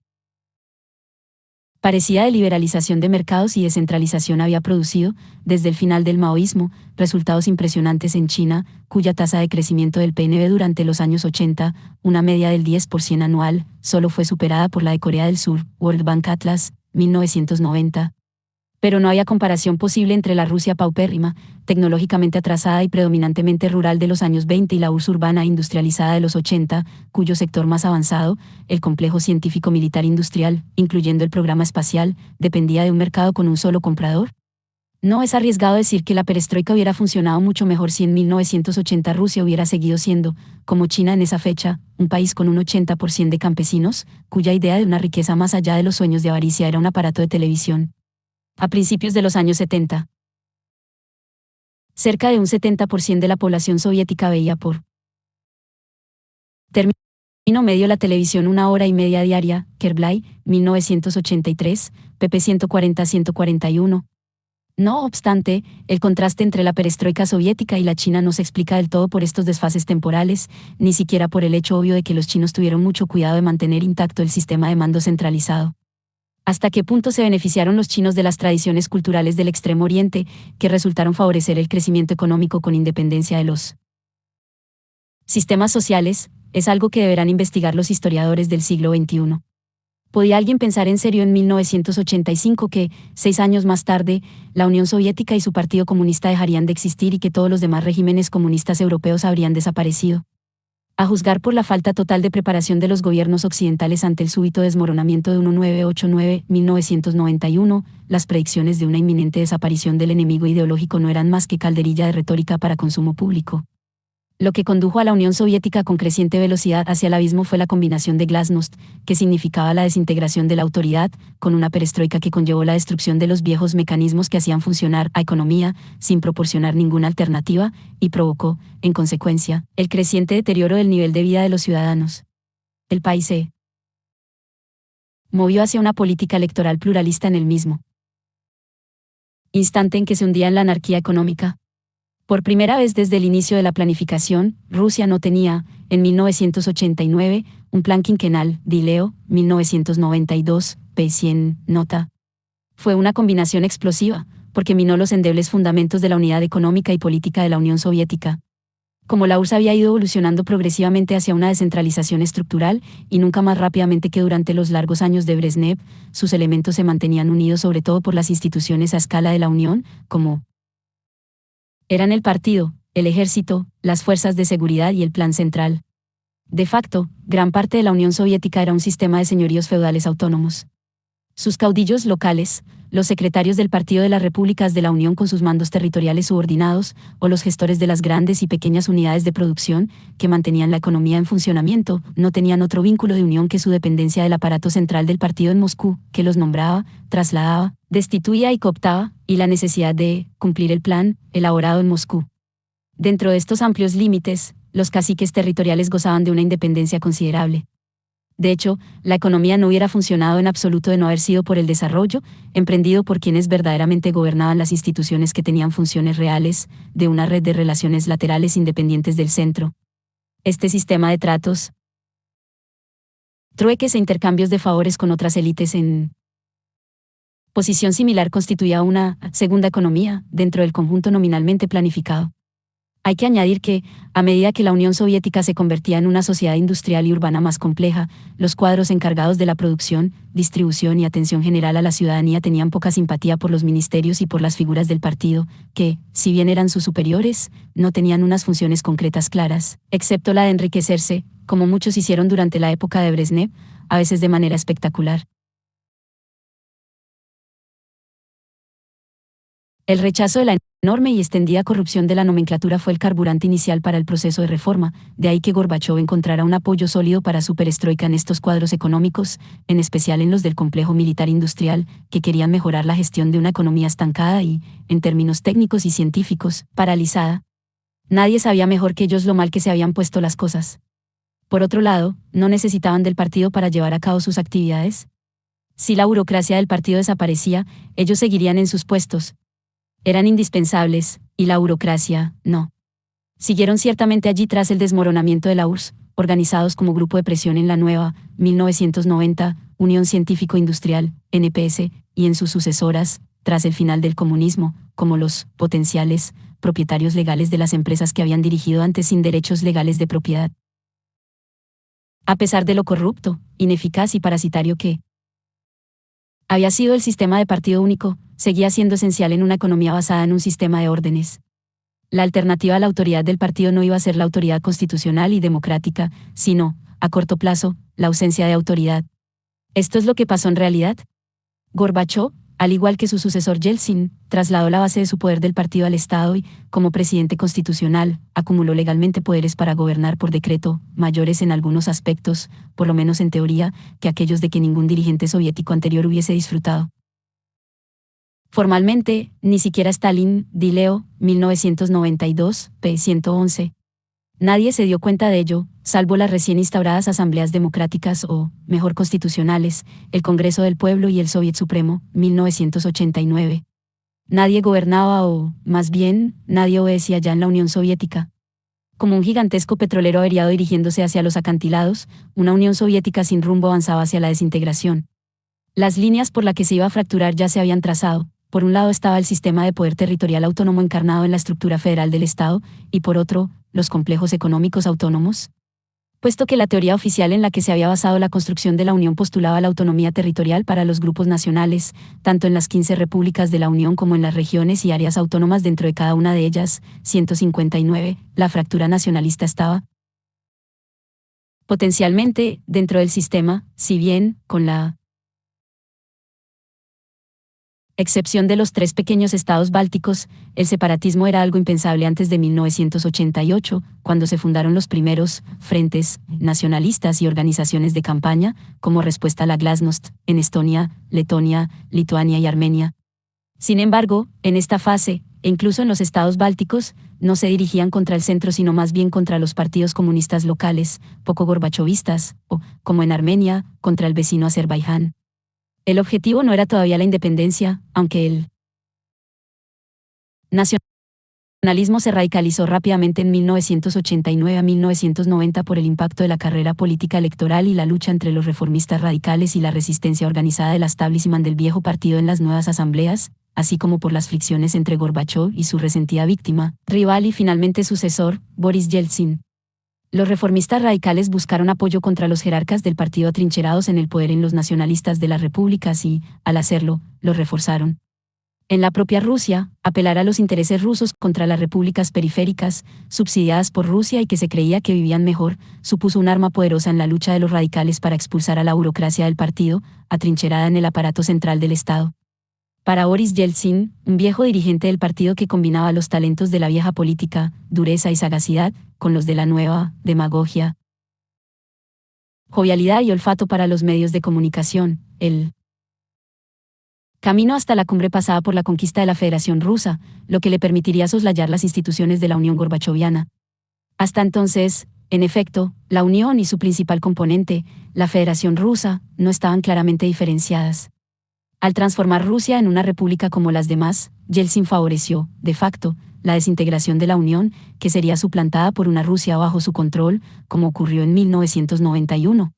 parecida de liberalización de mercados y descentralización había producido, desde el final del maoísmo, resultados impresionantes en China, cuya tasa de crecimiento del PNB durante los años 80, una media del 10% anual, solo fue superada por la de Corea del Sur, World Bank Atlas, 1990. Pero no había comparación posible entre la Rusia paupérrima, tecnológicamente atrasada y predominantemente rural de los años 20 y la URSS urbana e industrializada de los 80, cuyo sector más avanzado, el complejo científico militar industrial, incluyendo el programa espacial, dependía de un mercado con un solo comprador. No es arriesgado decir que la perestroika hubiera funcionado mucho mejor si en 1980 Rusia hubiera seguido siendo, como China en esa fecha, un país con un 80% de campesinos, cuya idea de una riqueza más allá de los sueños de avaricia era un aparato de televisión. A principios de los años 70, cerca de un 70% de la población soviética veía por término medio la televisión 1 hora y media diaria. Kerblay, 1983, pp 140-141. No obstante, el contraste entre la perestroika soviética y la china no se explica del todo por estos desfases temporales, ni siquiera por el hecho obvio de que los chinos tuvieron mucho cuidado de mantener intacto el sistema de mando centralizado. ¿Hasta qué punto se beneficiaron los chinos de las tradiciones culturales del Extremo Oriente, que resultaron favorecer el crecimiento económico con independencia de los sistemas sociales? Es algo que deberán investigar los historiadores del siglo XXI. ¿Podía alguien pensar en serio en 1985 que, 6 años más tarde, la Unión Soviética y su Partido Comunista dejarían de existir y que todos los demás regímenes comunistas europeos habrían desaparecido? A juzgar por la falta total de preparación de los gobiernos occidentales ante el súbito desmoronamiento de 1989-1991, las predicciones de una inminente desaparición del enemigo ideológico no eran más que calderilla de retórica para consumo público. Lo que condujo a la Unión Soviética con creciente velocidad hacia el abismo fue la combinación de glasnost, que significaba la desintegración de la autoridad, con una perestroika que conllevó la destrucción de los viejos mecanismos que hacían funcionar a economía, sin proporcionar ninguna alternativa, y provocó, en consecuencia, el creciente deterioro del nivel de vida de los ciudadanos. El país se movió hacia una política electoral pluralista en el mismo instante en que se hundía en la anarquía económica. Por primera vez desde el inicio de la planificación, Rusia no tenía, en 1989, un plan quinquenal, Dileo, 1992, p. 100, nota. Fue una combinación explosiva, porque minó los endebles fundamentos de la unidad económica y política de la Unión Soviética. Como la URSS había ido evolucionando progresivamente hacia una descentralización estructural, y nunca más rápidamente que durante los largos años de Brezhnev, sus elementos se mantenían unidos sobre todo por las instituciones a escala de la Unión, como eran el partido, el ejército, las fuerzas de seguridad y el plan central. De facto, gran parte de la Unión Soviética era un sistema de señoríos feudales autónomos. Sus caudillos locales, los secretarios del Partido de las Repúblicas de la Unión con sus mandos territoriales subordinados, o los gestores de las grandes y pequeñas unidades de producción, que mantenían la economía en funcionamiento, no tenían otro vínculo de unión que su dependencia del aparato central del partido en Moscú, que los nombraba, trasladaba, destituía y cooptaba, y la necesidad de cumplir el plan, elaborado en Moscú. Dentro de estos amplios límites, los caciques territoriales gozaban de una independencia considerable. De hecho, la economía no hubiera funcionado en absoluto de no haber sido por el desarrollo, emprendido por quienes verdaderamente gobernaban las instituciones que tenían funciones reales, de una red de relaciones laterales independientes del centro. Este sistema de tratos, trueques e intercambios de favores con otras élites en posición similar constituía una segunda economía dentro del conjunto nominalmente planificado. Hay que añadir que, a medida que la Unión Soviética se convertía en una sociedad industrial y urbana más compleja, los cuadros encargados de la producción, distribución y atención general a la ciudadanía tenían poca simpatía por los ministerios y por las figuras del partido, que, si bien eran sus superiores, no tenían unas funciones concretas claras, excepto la de enriquecerse, como muchos hicieron durante la época de Brezhnev, a veces de manera espectacular. El rechazo de la enorme y extendida corrupción de la nomenclatura fue el carburante inicial para el proceso de reforma, de ahí que Gorbachov encontrara un apoyo sólido para su perestroika en estos cuadros económicos, en especial en los del complejo militar industrial, que querían mejorar la gestión de una economía estancada y, en términos técnicos y científicos, paralizada. Nadie sabía mejor que ellos lo mal que se habían puesto las cosas. Por otro lado, no necesitaban del partido para llevar a cabo sus actividades. Si la burocracia del partido desaparecía, ellos seguirían en sus puestos. Eran indispensables, y la burocracia, no. Siguieron ciertamente allí tras el desmoronamiento de la URSS, organizados como grupo de presión en la nueva, 1990, Unión Científico-Industrial, NPS, y en sus sucesoras, tras el final del comunismo, como los potenciales propietarios legales de las empresas que habían dirigido antes sin derechos legales de propiedad. A pesar de lo corrupto, ineficaz y parasitario que había sido el sistema de partido único, seguía siendo esencial en una economía basada en un sistema de órdenes. La alternativa a la autoridad del partido no iba a ser la autoridad constitucional y democrática, sino, a corto plazo, la ausencia de autoridad. ¿Esto es lo que pasó en realidad? Gorbachov, al igual que su sucesor Yeltsin, trasladó la base de su poder del partido al Estado y, como presidente constitucional, acumuló legalmente poderes para gobernar por decreto, mayores en algunos aspectos, por lo menos en teoría, que aquellos de que ningún dirigente soviético anterior hubiese disfrutado. Formalmente, ni siquiera Stalin, Dileo, 1992, p. 111. Nadie se dio cuenta de ello, salvo las recién instauradas asambleas democráticas o, mejor constitucionales, el Congreso del Pueblo y el Soviet Supremo, 1989. Nadie gobernaba o, más bien, nadie obedecía ya en la Unión Soviética. Como un gigantesco petrolero averiado dirigiéndose hacia los acantilados, una Unión Soviética sin rumbo avanzaba hacia la desintegración. Las líneas por las que se iba a fracturar ya se habían trazado. Por un lado estaba el sistema de poder territorial autónomo encarnado en la estructura federal del Estado, y por otro, los complejos económicos autónomos. Puesto que la teoría oficial en la que se había basado la construcción de la Unión postulaba la autonomía territorial para los grupos nacionales, tanto en las 15 repúblicas de la Unión como en las regiones y áreas autónomas dentro de cada una de ellas, 159, la fractura nacionalista estaba potencialmente dentro del sistema, si bien, con la Excepción de los 3 pequeños estados bálticos, el separatismo era algo impensable antes de 1988, cuando se fundaron los primeros frentes nacionalistas y organizaciones de campaña, como respuesta a la Glasnost, en Estonia, Letonia, Lituania y Armenia. Sin embargo, en esta fase, e incluso en los estados bálticos, no se dirigían contra el centro sino más bien contra los partidos comunistas locales, poco gorbachovistas, o, como en Armenia, contra el vecino Azerbaiyán. El objetivo no era todavía la independencia, aunque el nacionalismo se radicalizó rápidamente en 1989 a 1990 por el impacto de la carrera política electoral y la lucha entre los reformistas radicales y la resistencia organizada del establishment del viejo partido en las nuevas asambleas, así como por las fricciones entre Gorbachov y su resentida víctima, rival y finalmente sucesor, Boris Yeltsin. Los reformistas radicales buscaron apoyo contra los jerarcas del partido atrincherados en el poder en los nacionalistas de las repúblicas y, al hacerlo, los reforzaron. En la propia Rusia, apelar a los intereses rusos contra las repúblicas periféricas, subsidiadas por Rusia y que se creía que vivían mejor, supuso un arma poderosa en la lucha de los radicales para expulsar a la burocracia del partido, atrincherada en el aparato central del Estado. Para Boris Yeltsin, un viejo dirigente del partido que combinaba los talentos de la vieja política, dureza y sagacidad, con los de la nueva, demagogia, jovialidad y olfato para los medios de comunicación, el camino hasta la cumbre pasaba por la conquista de la Federación Rusa, lo que le permitiría soslayar las instituciones de la Unión Gorbachoviana. Hasta entonces, en efecto, la Unión y su principal componente, la Federación Rusa, no estaban claramente diferenciadas. Al transformar Rusia en una república como las demás, Yeltsin favoreció, de facto, la desintegración de la Unión, que sería suplantada por una Rusia bajo su control, como ocurrió en 1991.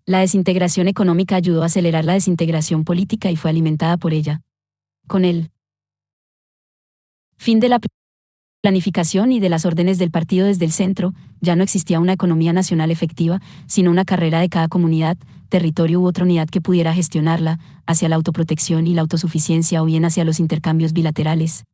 La desintegración económica ayudó a acelerar la desintegración política y fue alimentada por ella. Con el fin de la planificación y de las órdenes del partido desde el centro, ya no existía una economía nacional efectiva, sino una carrera de cada comunidad, territorio u otra unidad que pudiera gestionarla, hacia la autoprotección y la autosuficiencia o bien hacia los intercambios bilaterales.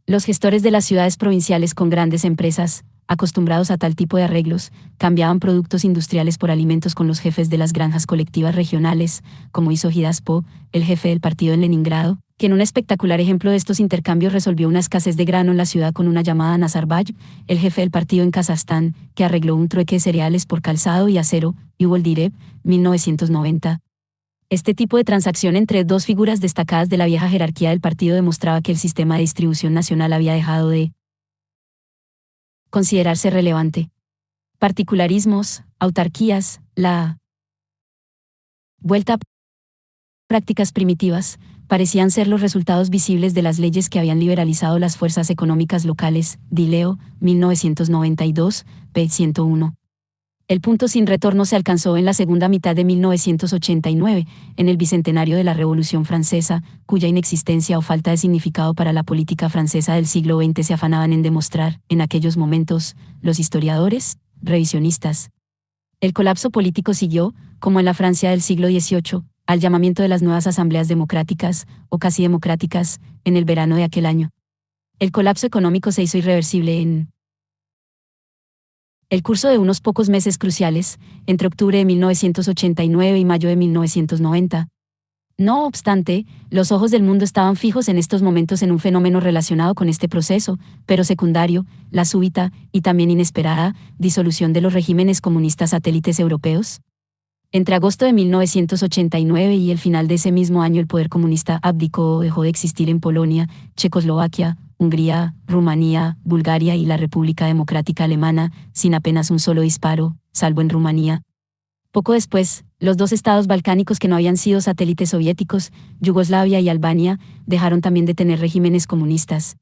Los gestores de las ciudades provinciales con grandes empresas, acostumbrados a tal tipo de arreglos, cambiaban productos industriales por alimentos con los jefes de las granjas colectivas regionales, como hizo Hidaspo, el jefe del partido en Leningrado, que en un espectacular ejemplo de estos intercambios resolvió una escasez de grano en la ciudad con una llamada Nazarbayev, el jefe del partido en Kazajstán, que arregló un trueque de cereales por calzado y acero, Yuval Direv, 1990. Este tipo de transacción entre dos figuras destacadas de la vieja jerarquía del partido demostraba que el sistema de distribución nacional había dejado de considerarse relevante. Particularismos, autarquías, la vuelta a prácticas primitivas, parecían ser los resultados visibles de las leyes que habían liberalizado las fuerzas económicas locales, Dileo, 1992, p. 101. El punto sin retorno se alcanzó en la segunda mitad de 1989, en el bicentenario de la Revolución Francesa, cuya inexistencia o falta de significado para la política francesa del siglo XX se afanaban en demostrar, en aquellos momentos, los historiadores, revisionistas. El colapso político siguió, como en la Francia del siglo XVIII, al llamamiento de las nuevas asambleas democráticas, o casi democráticas, en el verano de aquel año. El colapso económico se hizo irreversible en el curso de unos pocos meses cruciales, entre octubre de 1989 y mayo de 1990. No obstante, los ojos del mundo estaban fijos en estos momentos en un fenómeno relacionado con este proceso, pero secundario, la súbita, y también inesperada, disolución de los regímenes comunistas satélites europeos. Entre agosto de 1989 y el final de ese mismo año el poder comunista abdicó o dejó de existir en Polonia, Checoslovaquia, Hungría, Rumanía, Bulgaria y la República Democrática Alemana, sin apenas un solo disparo, salvo en Rumanía. Poco después, los dos estados balcánicos que no habían sido satélites soviéticos, Yugoslavia y Albania, dejaron también de tener regímenes comunistas.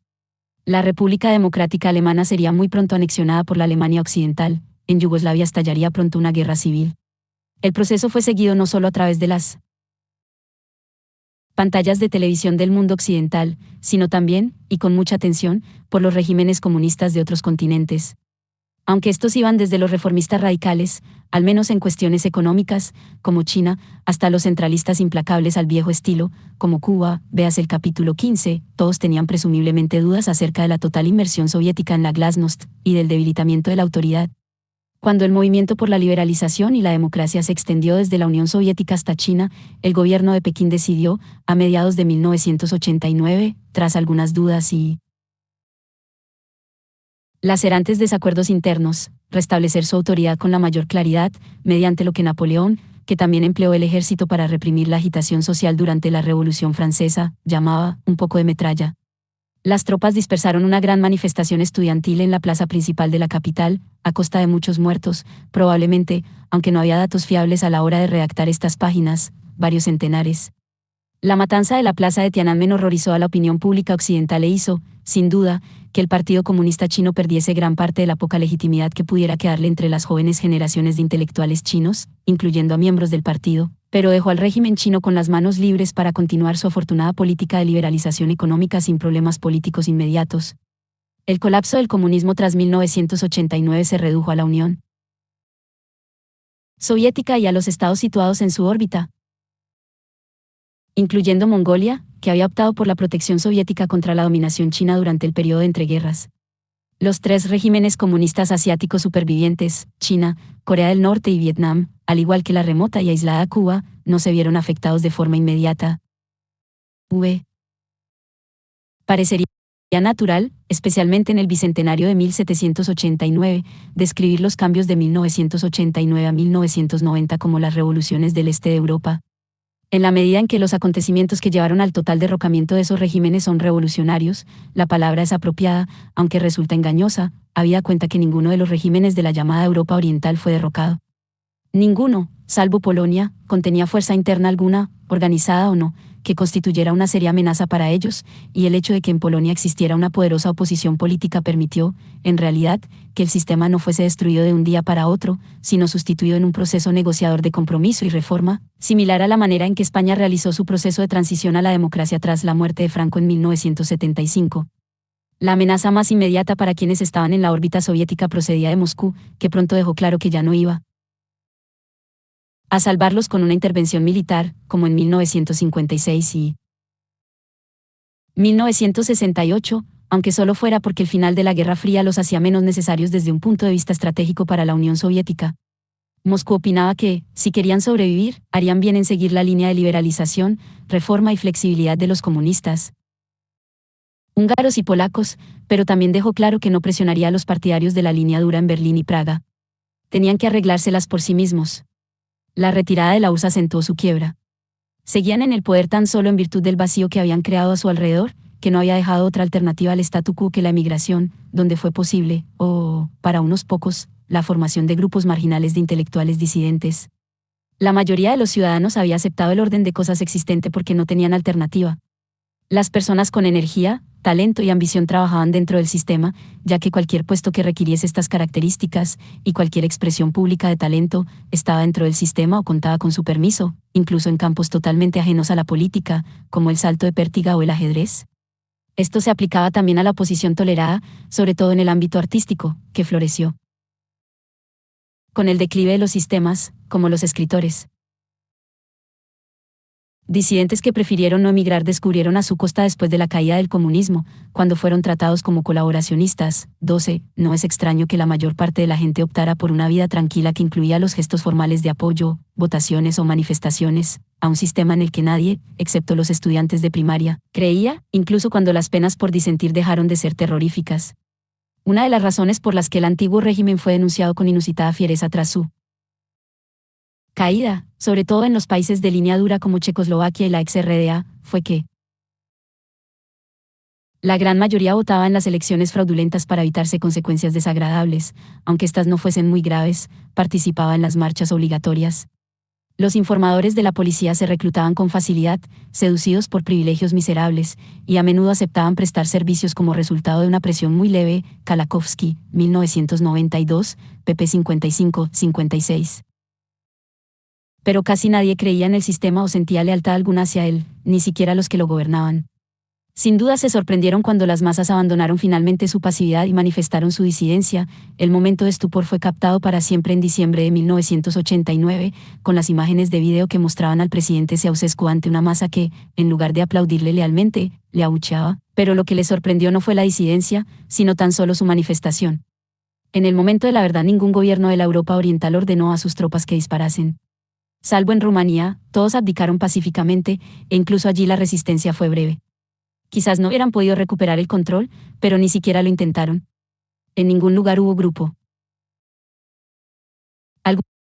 La República Democrática Alemana sería muy pronto anexionada por la Alemania Occidental, en Yugoslavia estallaría pronto una guerra civil. El proceso fue seguido no solo a través de las pantallas de televisión del mundo occidental, sino también, y con mucha atención, por los regímenes comunistas de otros continentes. Aunque estos iban desde los reformistas radicales, al menos en cuestiones económicas, como China, hasta los centralistas implacables al viejo estilo, como Cuba, veas el capítulo 15, todos tenían presumiblemente dudas acerca de la total inmersión soviética en la Glasnost y del debilitamiento de la autoridad. Cuando el movimiento por la liberalización y la democracia se extendió desde la Unión Soviética hasta China, el gobierno de Pekín decidió, a mediados de 1989, tras algunas dudas y lacerantes desacuerdos internos, restablecer su autoridad con la mayor claridad, mediante lo que Napoleón, que también empleó el ejército para reprimir la agitación social durante la Revolución Francesa, llamaba un poco de metralla. Las tropas dispersaron una gran manifestación estudiantil en la plaza principal de la capital, a costa de muchos muertos, probablemente, aunque no había datos fiables a la hora de redactar estas páginas, varios centenares. La matanza de la plaza de Tiananmen horrorizó a la opinión pública occidental e hizo, sin duda, que el Partido Comunista Chino perdiese gran parte de la poca legitimidad que pudiera quedarle entre las jóvenes generaciones de intelectuales chinos, incluyendo a miembros del partido, pero dejó al régimen chino con las manos libres para continuar su afortunada política de liberalización económica sin problemas políticos inmediatos. El colapso del comunismo tras 1989 se redujo a la Unión Soviética y a los estados situados en su órbita, incluyendo Mongolia, que había optado por la protección soviética contra la dominación china durante el periodo de entreguerras. Los tres regímenes comunistas asiáticos supervivientes, China, Corea del Norte y Vietnam, al igual que la remota y aislada Cuba, no se vieron afectados de forma inmediata. Parecería natural, especialmente en el bicentenario de 1789, describir los cambios de 1989 a 1990 como las revoluciones del este de Europa. En la medida en que los acontecimientos que llevaron al total derrocamiento de esos regímenes son revolucionarios, la palabra es apropiada, aunque resulta engañosa, habida cuenta que ninguno de los regímenes de la llamada Europa Oriental fue derrocado. Ninguno, salvo Polonia, contenía fuerza interna alguna, organizada o no, que constituyera una seria amenaza para ellos, y el hecho de que en Polonia existiera una poderosa oposición política permitió, en realidad, que el sistema no fuese destruido de un día para otro, sino sustituido en un proceso negociador de compromiso y reforma, similar a la manera en que España realizó su proceso de transición a la democracia tras la muerte de Franco en 1975. La amenaza más inmediata para quienes estaban en la órbita soviética procedía de Moscú, que pronto dejó claro que ya no iba a salvarlos con una intervención militar, como en 1956 y 1968, aunque solo fuera porque el final de la Guerra Fría los hacía menos necesarios desde un punto de vista estratégico para la Unión Soviética. Moscú opinaba que, si querían sobrevivir, harían bien en seguir la línea de liberalización, reforma y flexibilidad de los comunistas húngaros y polacos, pero también dejó claro que no presionaría a los partidarios de la línea dura en Berlín y Praga. Tenían que arreglárselas por sí mismos. La retirada de la URSS asentó su quiebra. Seguían en el poder tan solo en virtud del vacío que habían creado a su alrededor, que no había dejado otra alternativa al statu quo que la emigración, donde fue posible, o, para unos pocos, la formación de grupos marginales de intelectuales disidentes. La mayoría de los ciudadanos había aceptado el orden de cosas existente porque no tenían alternativa. Las personas con energía, talento y ambición trabajaban dentro del sistema, ya que cualquier puesto que requiriese estas características, y cualquier expresión pública de talento, estaba dentro del sistema o contaba con su permiso, incluso en campos totalmente ajenos a la política, como el salto de pértiga o el ajedrez. Esto se aplicaba también a la oposición tolerada, sobre todo en el ámbito artístico, que floreció con el declive de los sistemas, como los escritores. Disidentes que prefirieron no emigrar descubrieron a su costa después de la caída del comunismo, cuando fueron tratados como colaboracionistas. 12. No es extraño que la mayor parte de la gente optara por una vida tranquila que incluía los gestos formales de apoyo, votaciones o manifestaciones, a un sistema en el que nadie, excepto los estudiantes de primaria, creía, incluso cuando las penas por disentir dejaron de ser terroríficas. Una de las razones por las que el antiguo régimen fue denunciado con inusitada fiereza tras su caída, sobre todo en los países de línea dura como Checoslovaquia y la ex-RDA, fue que la gran mayoría votaba en las elecciones fraudulentas para evitarse consecuencias desagradables, aunque estas no fuesen muy graves, participaba en las marchas obligatorias. Los informadores de la policía se reclutaban con facilidad, seducidos por privilegios miserables, y a menudo aceptaban prestar servicios como resultado de una presión muy leve. Kalakovsky, 1992, pp 55-56. Pero casi nadie creía en el sistema o sentía lealtad alguna hacia él, ni siquiera los que lo gobernaban. Sin duda se sorprendieron cuando las masas abandonaron finalmente su pasividad y manifestaron su disidencia. El momento de estupor fue captado para siempre en diciembre de 1989, con las imágenes de video que mostraban al presidente Ceausescu ante una masa que, en lugar de aplaudirle lealmente, le abucheaba, pero lo que le sorprendió no fue la disidencia, sino tan solo su manifestación. En el momento de la verdad, ningún gobierno de la Europa Oriental ordenó a sus tropas que disparasen. Salvo en Rumanía, todos abdicaron pacíficamente, e incluso allí la resistencia fue breve. Quizás no hubieran podido recuperar el control, pero ni siquiera lo intentaron. En ningún lugar hubo grupo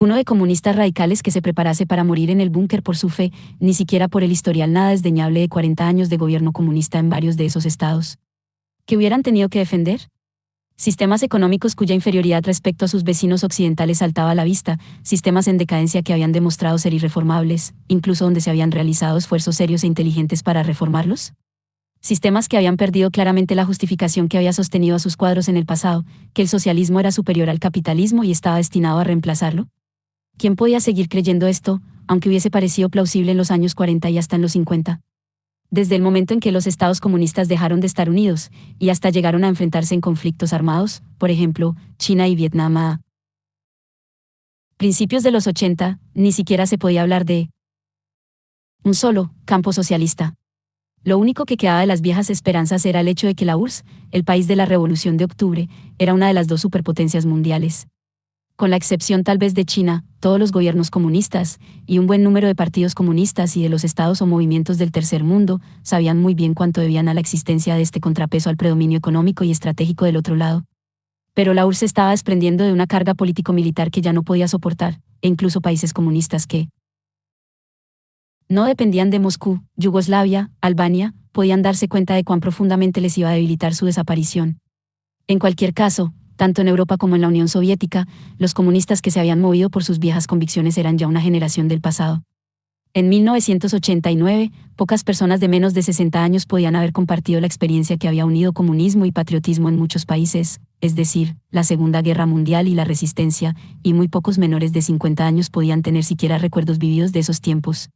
alguno de comunistas radicales que se preparase para morir en el búnker por su fe, ni siquiera por el historial nada desdeñable de 40 años de gobierno comunista en varios de esos estados. ¿Qué hubieran tenido que defender? Sistemas económicos cuya inferioridad respecto a sus vecinos occidentales saltaba a la vista, sistemas en decadencia que habían demostrado ser irreformables, incluso donde se habían realizado esfuerzos serios e inteligentes para reformarlos. Sistemas que habían perdido claramente la justificación que había sostenido a sus cuadros en el pasado, que el socialismo era superior al capitalismo y estaba destinado a reemplazarlo. ¿Quién podía seguir creyendo esto, aunque hubiese parecido plausible en los años 40 y hasta en los 50? Desde el momento en que los estados comunistas dejaron de estar unidos, y hasta llegaron a enfrentarse en conflictos armados, por ejemplo, China y Vietnam a principios de los 80, ni siquiera se podía hablar de un solo campo socialista. Lo único que quedaba de las viejas esperanzas era el hecho de que la URSS, el país de la Revolución de Octubre, era una de las dos superpotencias mundiales. Con la excepción tal vez de China, todos los gobiernos comunistas, y un buen número de partidos comunistas y de los estados o movimientos del tercer mundo, sabían muy bien cuánto debían a la existencia de este contrapeso al predominio económico y estratégico del otro lado. Pero la URSS se estaba desprendiendo de una carga político-militar que ya no podía soportar, e incluso países comunistas que no dependían de Moscú, Yugoslavia, Albania, podían darse cuenta de cuán profundamente les iba a debilitar su desaparición. En cualquier caso, tanto en Europa como en la Unión Soviética, los comunistas que se habían movido por sus viejas convicciones eran ya una generación del pasado. En 1989, pocas personas de menos de 60 años podían haber compartido la experiencia que había unido comunismo y patriotismo en muchos países, es decir, la Segunda Guerra Mundial y la resistencia, y muy pocos menores de 50 años podían tener siquiera recuerdos vividos de esos tiempos.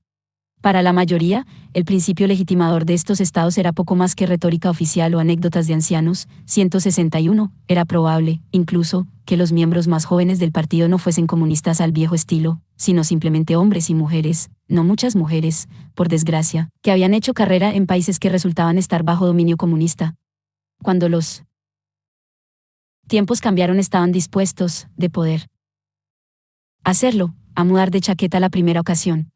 Para la mayoría, el principio legitimador de estos estados era poco más que retórica oficial o anécdotas de ancianos. 161, era probable, incluso, que los miembros más jóvenes del partido no fuesen comunistas al viejo estilo, sino simplemente hombres y mujeres, no muchas mujeres, por desgracia, que habían hecho carrera en países que resultaban estar bajo dominio comunista. Cuando los tiempos cambiaron, estaban dispuestos, de poder hacerlo, a mudar de chaqueta la primera ocasión.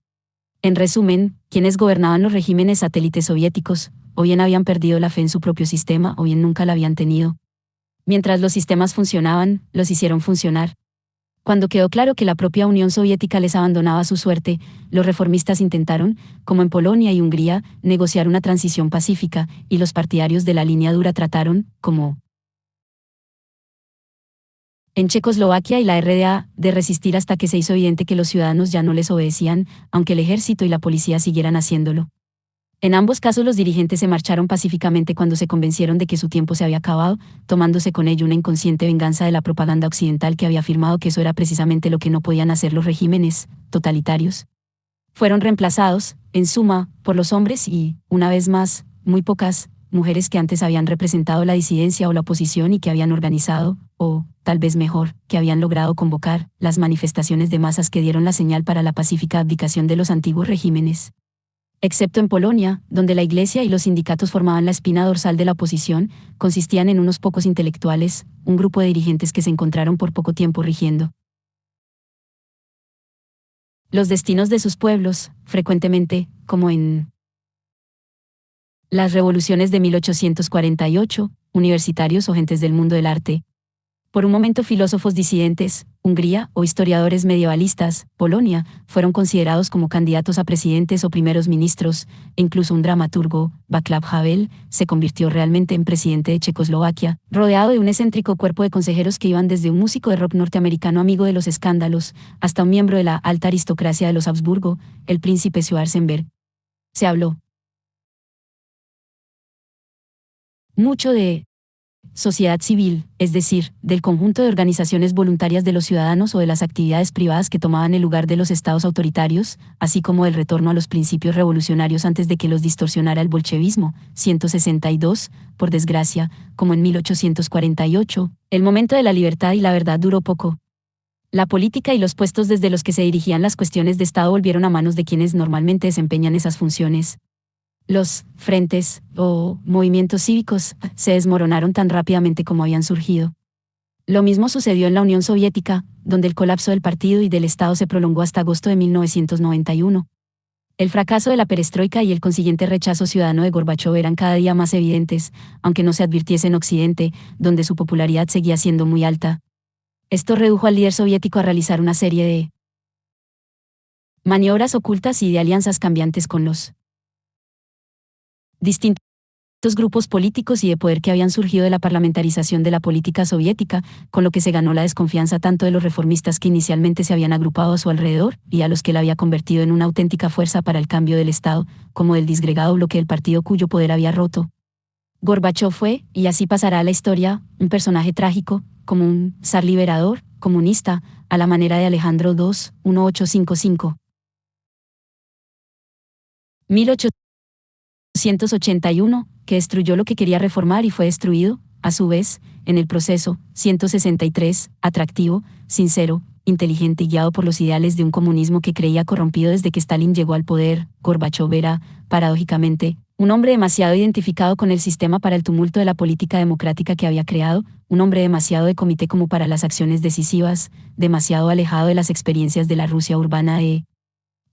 En resumen, quienes gobernaban los regímenes satélites soviéticos, o bien habían perdido la fe en su propio sistema o bien nunca la habían tenido. Mientras los sistemas funcionaban, los hicieron funcionar. Cuando quedó claro que la propia Unión Soviética les abandonaba a su suerte, los reformistas intentaron, como en Polonia y Hungría, negociar una transición pacífica, y los partidarios de la línea dura trataron, como en Checoslovaquia y la RDA, de resistir hasta que se hizo evidente que los ciudadanos ya no les obedecían, aunque el ejército y la policía siguieran haciéndolo. En ambos casos los dirigentes se marcharon pacíficamente cuando se convencieron de que su tiempo se había acabado, tomándose con ello una inconsciente venganza de la propaganda occidental que había afirmado que eso era precisamente lo que no podían hacer los regímenes totalitarios. Fueron reemplazados, en suma, por los hombres y, una vez más, muy pocas mujeres que antes habían representado la disidencia o la oposición y que habían organizado, o, tal vez mejor, que habían logrado convocar, las manifestaciones de masas que dieron la señal para la pacífica abdicación de los antiguos regímenes. Excepto en Polonia, donde la Iglesia y los sindicatos formaban la espina dorsal de la oposición, consistían en unos pocos intelectuales, un grupo de dirigentes que se encontraron por poco tiempo rigiendo los destinos de sus pueblos, frecuentemente, como en las revoluciones de 1848, universitarios o gentes del mundo del arte. Por un momento filósofos disidentes, Hungría, o historiadores medievalistas, Polonia, fueron considerados como candidatos a presidentes o primeros ministros, e incluso un dramaturgo, Václav Havel, se convirtió realmente en presidente de Checoslovaquia, rodeado de un excéntrico cuerpo de consejeros que iban desde un músico de rock norteamericano amigo de los escándalos, hasta un miembro de la alta aristocracia de los Habsburgo, el príncipe Schwarzenberg. Se habló mucho de sociedad civil, es decir, del conjunto de organizaciones voluntarias de los ciudadanos o de las actividades privadas que tomaban el lugar de los estados autoritarios, así como del retorno a los principios revolucionarios antes de que los distorsionara el bolchevismo. 162, por desgracia, como en 1848, el momento de la libertad y la verdad duró poco. La política y los puestos desde los que se dirigían las cuestiones de Estado volvieron a manos de quienes normalmente desempeñan esas funciones. Los frentes, o movimientos cívicos, se desmoronaron tan rápidamente como habían surgido. Lo mismo sucedió en la Unión Soviética, donde el colapso del partido y del Estado se prolongó hasta agosto de 1991. El fracaso de la perestroika y el consiguiente rechazo ciudadano de Gorbachov eran cada día más evidentes, aunque no se advirtiese en Occidente, donde su popularidad seguía siendo muy alta. Esto redujo al líder soviético a realizar una serie de maniobras ocultas y de alianzas cambiantes con los distintos grupos políticos y de poder que habían surgido de la parlamentarización de la política soviética, con lo que se ganó la desconfianza tanto de los reformistas que inicialmente se habían agrupado a su alrededor, y a los que él había convertido en una auténtica fuerza para el cambio del Estado, como del disgregado bloque del partido cuyo poder había roto. Gorbachov fue, y así pasará a la historia, un personaje trágico, como un zar liberador, comunista, a la manera de Alejandro II, 1855. 1881, que destruyó lo que quería reformar y fue destruido, a su vez, en el proceso. 163, atractivo, sincero, inteligente y guiado por los ideales de un comunismo que creía corrompido desde que Stalin llegó al poder. Gorbachov era, paradójicamente, un hombre demasiado identificado con el sistema para el tumulto de la política democrática que había creado, un hombre demasiado de comité como para las acciones decisivas, demasiado alejado de las experiencias de la Rusia urbana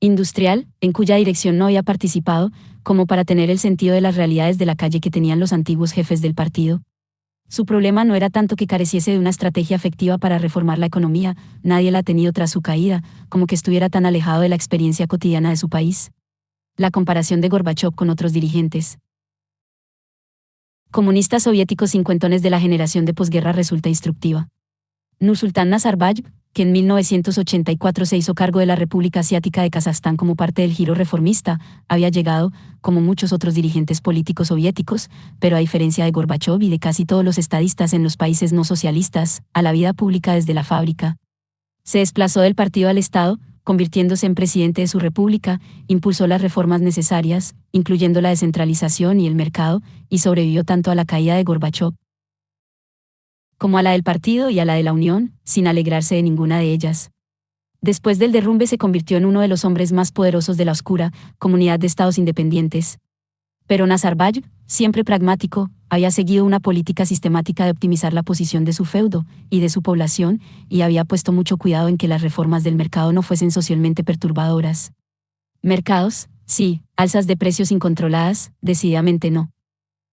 industrial, en cuya dirección no había participado, como para tener el sentido de las realidades de la calle que tenían los antiguos jefes del partido. Su problema no era tanto que careciese de una estrategia efectiva para reformar la economía, nadie la ha tenido tras su caída, como que estuviera tan alejado de la experiencia cotidiana de su país. La comparación de Gorbachov con otros dirigentes comunistas soviéticos cincuentones de la generación de posguerra resulta instructiva. Nursultán Nazarbayev, que en 1984 se hizo cargo de la República Asiática de Kazajstán como parte del giro reformista, había llegado, como muchos otros dirigentes políticos soviéticos, pero a diferencia de Gorbachov y de casi todos los estadistas en los países no socialistas, a la vida pública desde la fábrica. Se desplazó del partido al Estado, convirtiéndose en presidente de su república, impulsó las reformas necesarias, incluyendo la descentralización y el mercado, y sobrevivió tanto a la caída de Gorbachov como a la del partido y a la de la Unión, sin alegrarse de ninguna de ellas. Después del derrumbe se convirtió en uno de los hombres más poderosos de la oscura comunidad de estados independientes. Pero Nazarbayev, siempre pragmático, había seguido una política sistemática de optimizar la posición de su feudo y de su población, y había puesto mucho cuidado en que las reformas del mercado no fuesen socialmente perturbadoras. Mercados, sí; alzas de precios incontroladas, decididamente no.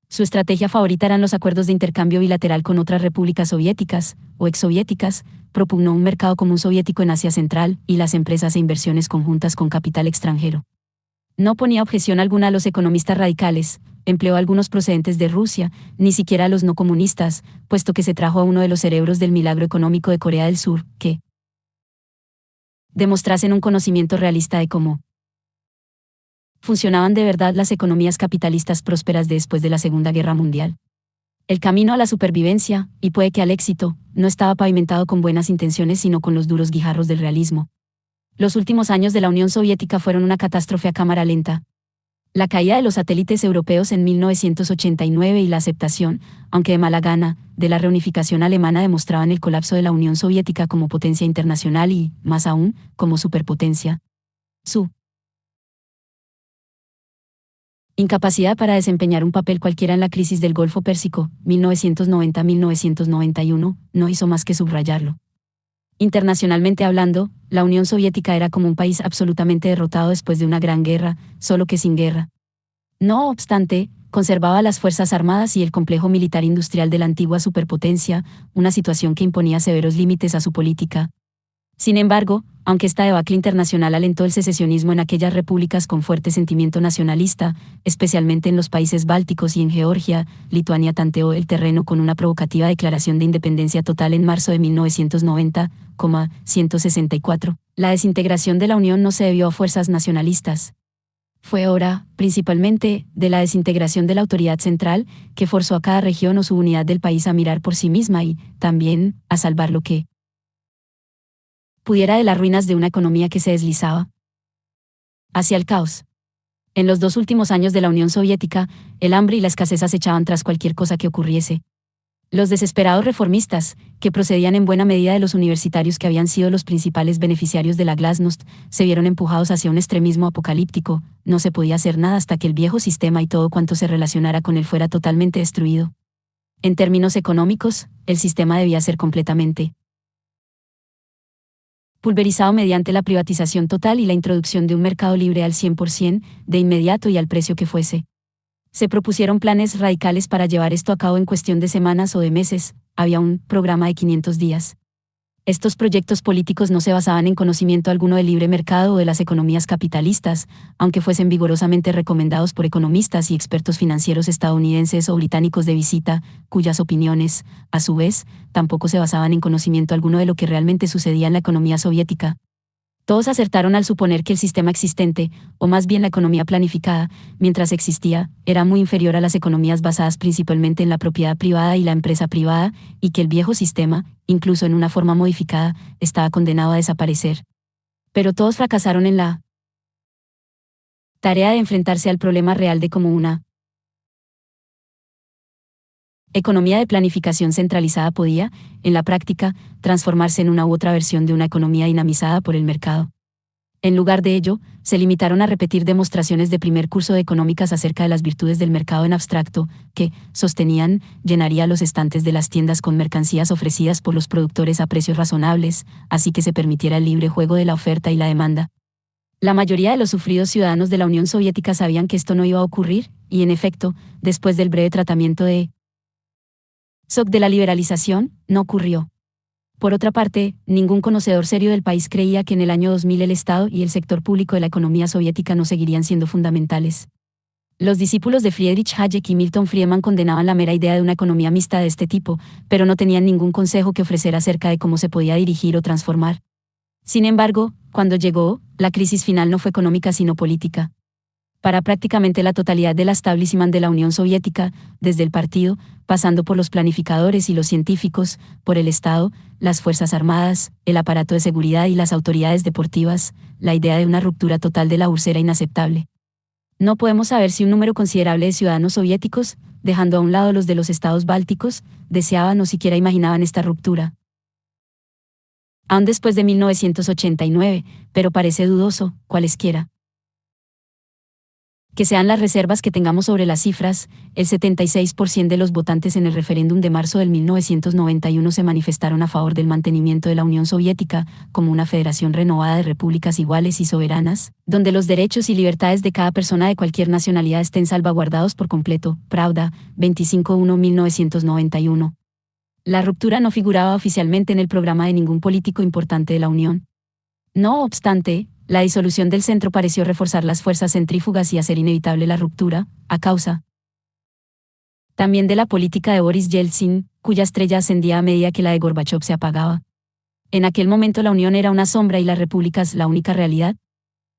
Su estrategia favorita eran los acuerdos de intercambio bilateral con otras repúblicas soviéticas, o exsoviéticas, propugnó un mercado común soviético en Asia Central, y las empresas e inversiones conjuntas con capital extranjero. No ponía objeción alguna a los economistas radicales, empleó a algunos procedentes de Rusia, ni siquiera a los no comunistas, puesto que se trajo a uno de los cerebros del milagro económico de Corea del Sur, que demostrasen un conocimiento realista de cómo funcionaban de verdad las economías capitalistas prósperas después de la Segunda Guerra Mundial. El camino a la supervivencia, y puede que al éxito, no estaba pavimentado con buenas intenciones sino con los duros guijarros del realismo. Los últimos años de la Unión Soviética fueron una catástrofe a cámara lenta. La caída de los satélites europeos en 1989 y la aceptación, aunque de mala gana, de la reunificación alemana demostraban el colapso de la Unión Soviética como potencia internacional y, más aún, como superpotencia. Su incapacidad para desempeñar un papel cualquiera en la crisis del Golfo Pérsico, 1990-1991, no hizo más que subrayarlo. Internacionalmente hablando, la Unión Soviética era como un país absolutamente derrotado después de una gran guerra, solo que sin guerra. No obstante, conservaba las fuerzas armadas y el complejo militar industrial de la antigua superpotencia, una situación que imponía severos límites a su política. Sin embargo, aunque esta debacle internacional alentó el secesionismo en aquellas repúblicas con fuerte sentimiento nacionalista, especialmente en los países bálticos y en Georgia, Lituania tanteó el terreno con una provocativa declaración de independencia total en marzo de 1990, 164. La desintegración de la Unión no se debió a fuerzas nacionalistas. Fue obra, principalmente, de la desintegración de la autoridad central, que forzó a cada región o subunidad del país a mirar por sí misma y, también, a salvar lo que pudiera de las ruinas de una economía que se deslizaba hacia el caos. En los 2 últimos años de la Unión Soviética, el hambre y la escasez acechaban tras cualquier cosa que ocurriese. Los desesperados reformistas, que procedían en buena medida de los universitarios que habían sido los principales beneficiarios de la glasnost, se vieron empujados hacia un extremismo apocalíptico. No se podía hacer nada hasta que el viejo sistema y todo cuanto se relacionara con él fuera totalmente destruido. En términos económicos, el sistema debía ser completamente pulverizado mediante la privatización total y la introducción de un mercado libre al 100%, de inmediato y al precio que fuese. Se propusieron planes radicales para llevar esto a cabo en cuestión de semanas o de meses. Había un programa de 500 días. Estos proyectos políticos no se basaban en conocimiento alguno del libre mercado o de las economías capitalistas, aunque fuesen vigorosamente recomendados por economistas y expertos financieros estadounidenses o británicos de visita, cuyas opiniones, a su vez, tampoco se basaban en conocimiento alguno de lo que realmente sucedía en la economía soviética. Todos acertaron al suponer que el sistema existente, o más bien la economía planificada, mientras existía, era muy inferior a las economías basadas principalmente en la propiedad privada y la empresa privada, y que el viejo sistema, incluso en una forma modificada, estaba condenado a desaparecer. Pero todos fracasaron en la tarea de enfrentarse al problema real de cómo una economía de planificación centralizada podía, en la práctica, transformarse en una u otra versión de una economía dinamizada por el mercado. En lugar de ello, se limitaron a repetir demostraciones de primer curso de económicas acerca de las virtudes del mercado en abstracto, que, sostenían, llenaría los estantes de las tiendas con mercancías ofrecidas por los productores a precios razonables, así que se permitiera el libre juego de la oferta y la demanda. La mayoría de los sufridos ciudadanos de la Unión Soviética sabían que esto no iba a ocurrir, y en efecto, después del breve tratamiento de shock de la liberalización, no ocurrió. Por otra parte, ningún conocedor serio del país creía que en el año 2000 el Estado y el sector público de la economía soviética no seguirían siendo fundamentales. Los discípulos de Friedrich Hayek y Milton Friedman condenaban la mera idea de una economía mixta de este tipo, pero no tenían ningún consejo que ofrecer acerca de cómo se podía dirigir o transformar. Sin embargo, cuando llegó, la crisis final no fue económica sino política. Para prácticamente la totalidad del establishment de la Unión Soviética, desde el partido, pasando por los planificadores y los científicos, por el Estado, las Fuerzas Armadas, el aparato de seguridad y las autoridades deportivas, la idea de una ruptura total de la URSS era inaceptable. No podemos saber si un número considerable de ciudadanos soviéticos, dejando a un lado los de los estados bálticos, deseaban o siquiera imaginaban esta ruptura. Aún después de 1989, pero parece dudoso, cualesquiera que sean las reservas que tengamos sobre las cifras, el 76% de los votantes en el referéndum de marzo del 1991 se manifestaron a favor del mantenimiento de la Unión Soviética como una federación renovada de repúblicas iguales y soberanas, donde los derechos y libertades de cada persona de cualquier nacionalidad estén salvaguardados por completo. Pravda, 25-1-1991. La ruptura no figuraba oficialmente en el programa de ningún político importante de la Unión. No obstante, la disolución del centro pareció reforzar las fuerzas centrífugas y hacer inevitable la ruptura, a causa también de la política de Boris Yeltsin, cuya estrella ascendía a medida que la de Gorbachov se apagaba. En aquel momento la Unión era una sombra y las repúblicas la única realidad.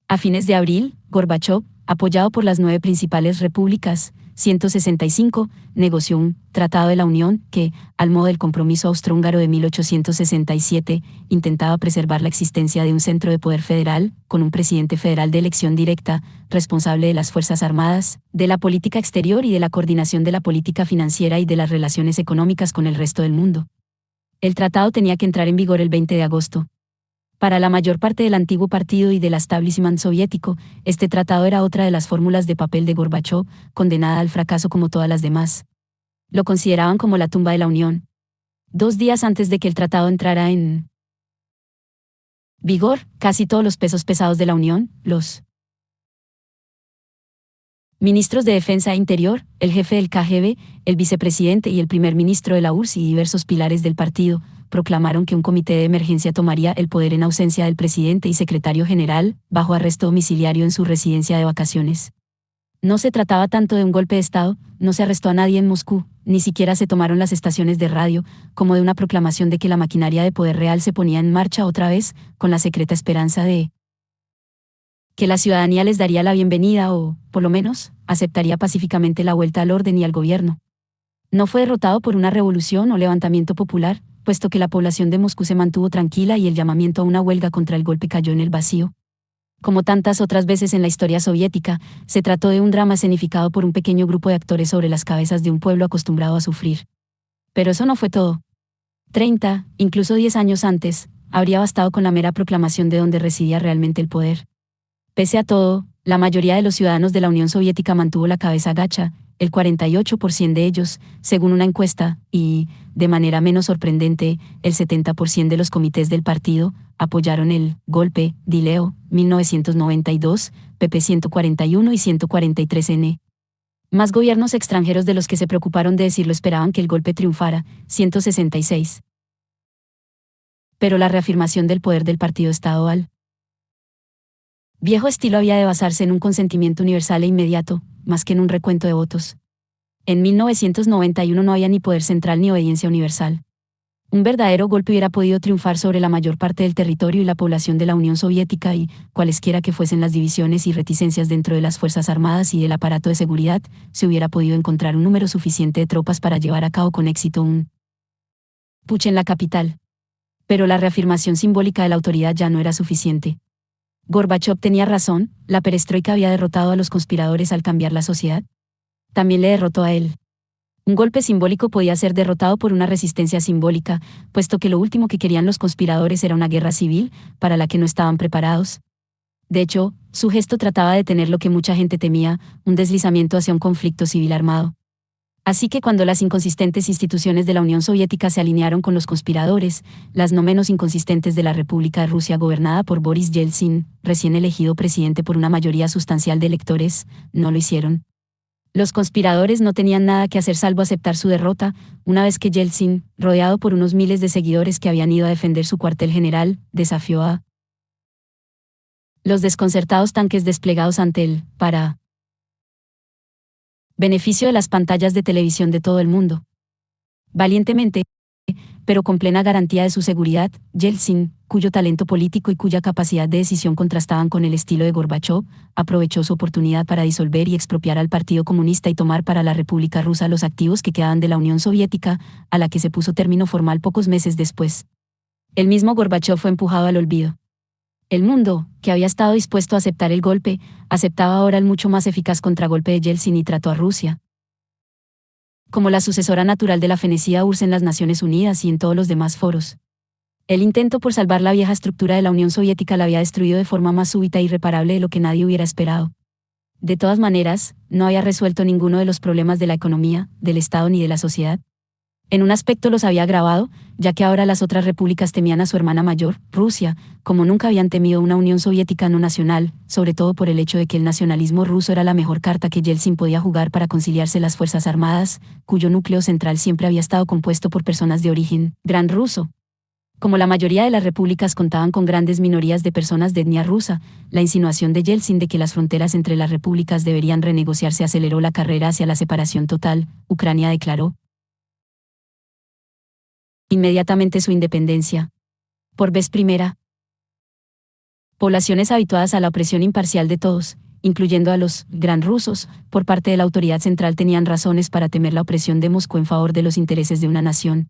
A fines de abril, Gorbachov, apoyado por las 9 principales repúblicas, 165, negoció un Tratado de la Unión que, al modo del Compromiso Austrohúngaro de 1867, intentaba preservar la existencia de un centro de poder federal, con un presidente federal de elección directa, responsable de las Fuerzas Armadas, de la política exterior y de la coordinación de la política financiera y de las relaciones económicas con el resto del mundo. El tratado tenía que entrar en vigor el 20 de agosto. Para la mayor parte del antiguo partido y del establishment soviético, este tratado era otra de las fórmulas de papel de Gorbachov, condenada al fracaso como todas las demás. Lo consideraban como la tumba de la Unión. 2 días antes de que el tratado entrara en vigor, casi todos los pesos pesados de la Unión, los ministros de Defensa e Interior, el jefe del KGB, el vicepresidente y el primer ministro de la URSS y diversos pilares del partido, proclamaron que un comité de emergencia tomaría el poder en ausencia del presidente y secretario general, bajo arresto domiciliario en su residencia de vacaciones. No se trataba tanto de un golpe de Estado, no se arrestó a nadie en Moscú, ni siquiera se tomaron las estaciones de radio, como de una proclamación de que la maquinaria de poder real se ponía en marcha otra vez, con la secreta esperanza de que la ciudadanía les daría la bienvenida o, por lo menos, aceptaría pacíficamente la vuelta al orden y al gobierno. No fue derrotado por una revolución o levantamiento popular, puesto que la población de Moscú se mantuvo tranquila y el llamamiento a una huelga contra el golpe cayó en el vacío. Como tantas otras veces en la historia soviética, se trató de un drama escenificado por un pequeño grupo de actores sobre las cabezas de un pueblo acostumbrado a sufrir. Pero eso no fue todo. 30, incluso 10 años antes, habría bastado con la mera proclamación de dónde residía realmente el poder. Pese a todo, la mayoría de los ciudadanos de la Unión Soviética mantuvo la cabeza gacha, el 48% de ellos, según una encuesta, y, de manera menos sorprendente, el 70% de los comités del partido, apoyaron el golpe, Dileo, 1992, pp 141 y 143n. Más gobiernos extranjeros de los que se preocuparon de decirlo esperaban que el golpe triunfara, 166. Pero la reafirmación del poder del partido Estado al viejo estilo había de basarse en un consentimiento universal e inmediato, más que en un recuento de votos. En 1991 no había ni poder central ni obediencia universal. Un verdadero golpe hubiera podido triunfar sobre la mayor parte del territorio y la población de la Unión Soviética y, cualesquiera que fuesen las divisiones y reticencias dentro de las Fuerzas Armadas y del aparato de seguridad, se hubiera podido encontrar un número suficiente de tropas para llevar a cabo con éxito un putsch en la capital. Pero la reafirmación simbólica de la autoridad ya no era suficiente. Gorbachov tenía razón, la perestroika había derrotado a los conspiradores al cambiar la sociedad. También le derrotó a él. Un golpe simbólico podía ser derrotado por una resistencia simbólica, puesto que lo último que querían los conspiradores era una guerra civil, para la que no estaban preparados. De hecho, su gesto trataba de detener lo que mucha gente temía, un deslizamiento hacia un conflicto civil armado. Así que cuando las inconsistentes instituciones de la Unión Soviética se alinearon con los conspiradores, las no menos inconsistentes de la República de Rusia gobernada por Boris Yeltsin, recién elegido presidente por una mayoría sustancial de electores, no lo hicieron. Los conspiradores no tenían nada que hacer salvo aceptar su derrota, una vez que Yeltsin, rodeado por unos miles de seguidores que habían ido a defender su cuartel general, desafió a los desconcertados tanques desplegados ante él, para beneficio de las pantallas de televisión de todo el mundo. Valientemente, pero con plena garantía de su seguridad, Yeltsin, cuyo talento político y cuya capacidad de decisión contrastaban con el estilo de Gorbachov, aprovechó su oportunidad para disolver y expropiar al Partido Comunista y tomar para la República Rusa los activos que quedaban de la Unión Soviética, a la que se puso término formal pocos meses después. El mismo Gorbachov fue empujado al olvido. El mundo, que había estado dispuesto a aceptar el golpe, aceptaba ahora el mucho más eficaz contragolpe de Yeltsin y trató a Rusia como la sucesora natural de la fenecida URSS en las Naciones Unidas y en todos los demás foros. El intento por salvar la vieja estructura de la Unión Soviética la había destruido de forma más súbita e irreparable de lo que nadie hubiera esperado. De todas maneras, no había resuelto ninguno de los problemas de la economía, del Estado ni de la sociedad. En un aspecto los había agravado, ya que ahora las otras repúblicas temían a su hermana mayor, Rusia, como nunca habían temido una Unión Soviética no nacional, sobre todo por el hecho de que el nacionalismo ruso era la mejor carta que Yeltsin podía jugar para conciliarse las Fuerzas Armadas, cuyo núcleo central siempre había estado compuesto por personas de origen gran ruso. Como la mayoría de las repúblicas contaban con grandes minorías de personas de etnia rusa, la insinuación de Yeltsin de que las fronteras entre las repúblicas deberían renegociarse aceleró la carrera hacia la separación total. Ucrania declaró inmediatamente su independencia. Por vez primera, poblaciones habituadas a la opresión imparcial de todos, incluyendo a los gran rusos, por parte de la autoridad central tenían razones para temer la opresión de Moscú en favor de los intereses de una nación.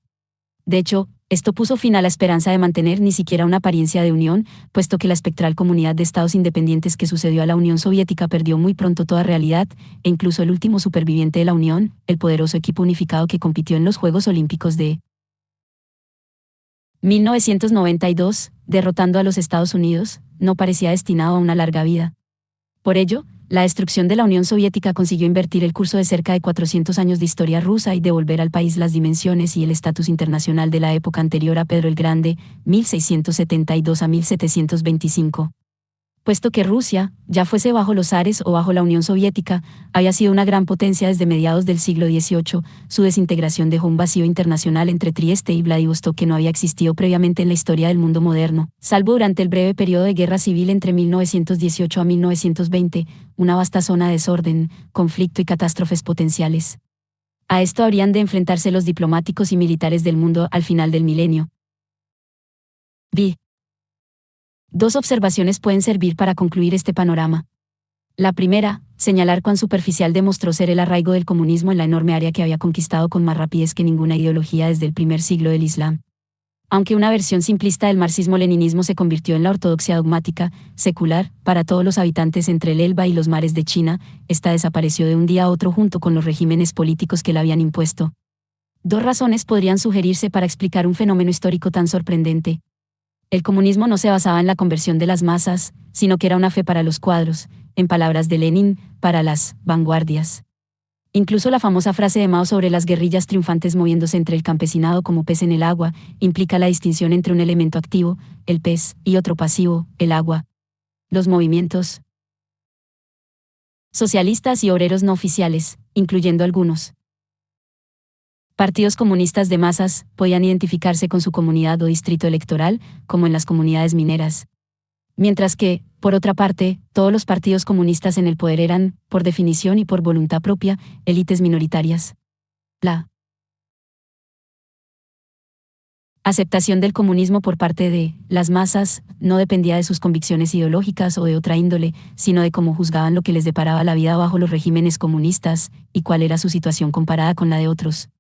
De hecho, esto puso fin a la esperanza de mantener ni siquiera una apariencia de unión, puesto que la espectral comunidad de estados independientes que sucedió a la Unión Soviética perdió muy pronto toda realidad, e incluso el último superviviente de la Unión, el poderoso equipo unificado que compitió en los Juegos Olímpicos de 1992, derrotando a los Estados Unidos, no parecía destinado a una larga vida. Por ello, la destrucción de la Unión Soviética consiguió invertir el curso de cerca de 400 años de historia rusa y devolver al país las dimensiones y el estatus internacional de la época anterior a Pedro el Grande, 1672 a 1725. Puesto que Rusia, ya fuese bajo los zares o bajo la Unión Soviética, había sido una gran potencia desde mediados del siglo XVIII, su desintegración dejó un vacío internacional entre Trieste y Vladivostok que no había existido previamente en la historia del mundo moderno, salvo durante el breve periodo de guerra civil entre 1918 a 1920, una vasta zona de desorden, conflicto y catástrofes potenciales. A esto habrían de enfrentarse los diplomáticos y militares del mundo al final del milenio. B. Dos observaciones pueden servir para concluir este panorama. La primera, señalar cuán superficial demostró ser el arraigo del comunismo en la enorme área que había conquistado con más rapidez que ninguna ideología desde el primer siglo del Islam. Aunque una versión simplista del marxismo-leninismo se convirtió en la ortodoxia dogmática, secular, para todos los habitantes entre el Elba y los mares de China, esta desapareció de un día a otro junto con los regímenes políticos que la habían impuesto. Dos razones podrían sugerirse para explicar un fenómeno histórico tan sorprendente. El comunismo no se basaba en la conversión de las masas, sino que era una fe para los cuadros, en palabras de Lenin, para las vanguardias. Incluso la famosa frase de Mao sobre las guerrillas triunfantes moviéndose entre el campesinado como pez en el agua, implica la distinción entre un elemento activo, el pez, y otro pasivo, el agua. Los movimientos socialistas y obreros no oficiales, incluyendo algunos partidos comunistas de masas, podían identificarse con su comunidad o distrito electoral, como en las comunidades mineras. Mientras que, por otra parte, todos los partidos comunistas en el poder eran, por definición y por voluntad propia, élites minoritarias. La aceptación del comunismo por parte de las masas no dependía de sus convicciones ideológicas o de otra índole, sino de cómo juzgaban lo que les deparaba la vida bajo los regímenes comunistas, y cuál era su situación comparada con la de otros.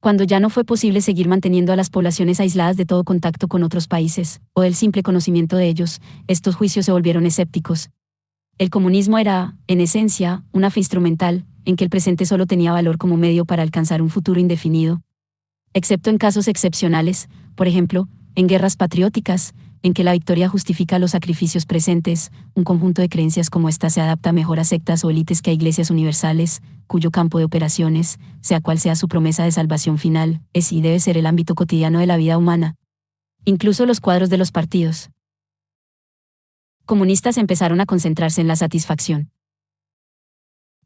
Cuando ya no fue posible seguir manteniendo a las poblaciones aisladas de todo contacto con otros países, o del simple conocimiento de ellos, estos juicios se volvieron escépticos. El comunismo era, en esencia, una fe instrumental, en que el presente solo tenía valor como medio para alcanzar un futuro indefinido. Excepto en casos excepcionales, por ejemplo, en guerras patrióticas, en que la victoria justifica los sacrificios presentes, un conjunto de creencias como esta se adapta mejor a sectas o élites que a iglesias universales, cuyo campo de operaciones, sea cual sea su promesa de salvación final, es y debe ser el ámbito cotidiano de la vida humana. Incluso los cuadros de los partidos comunistas empezaron a concentrarse en la satisfacción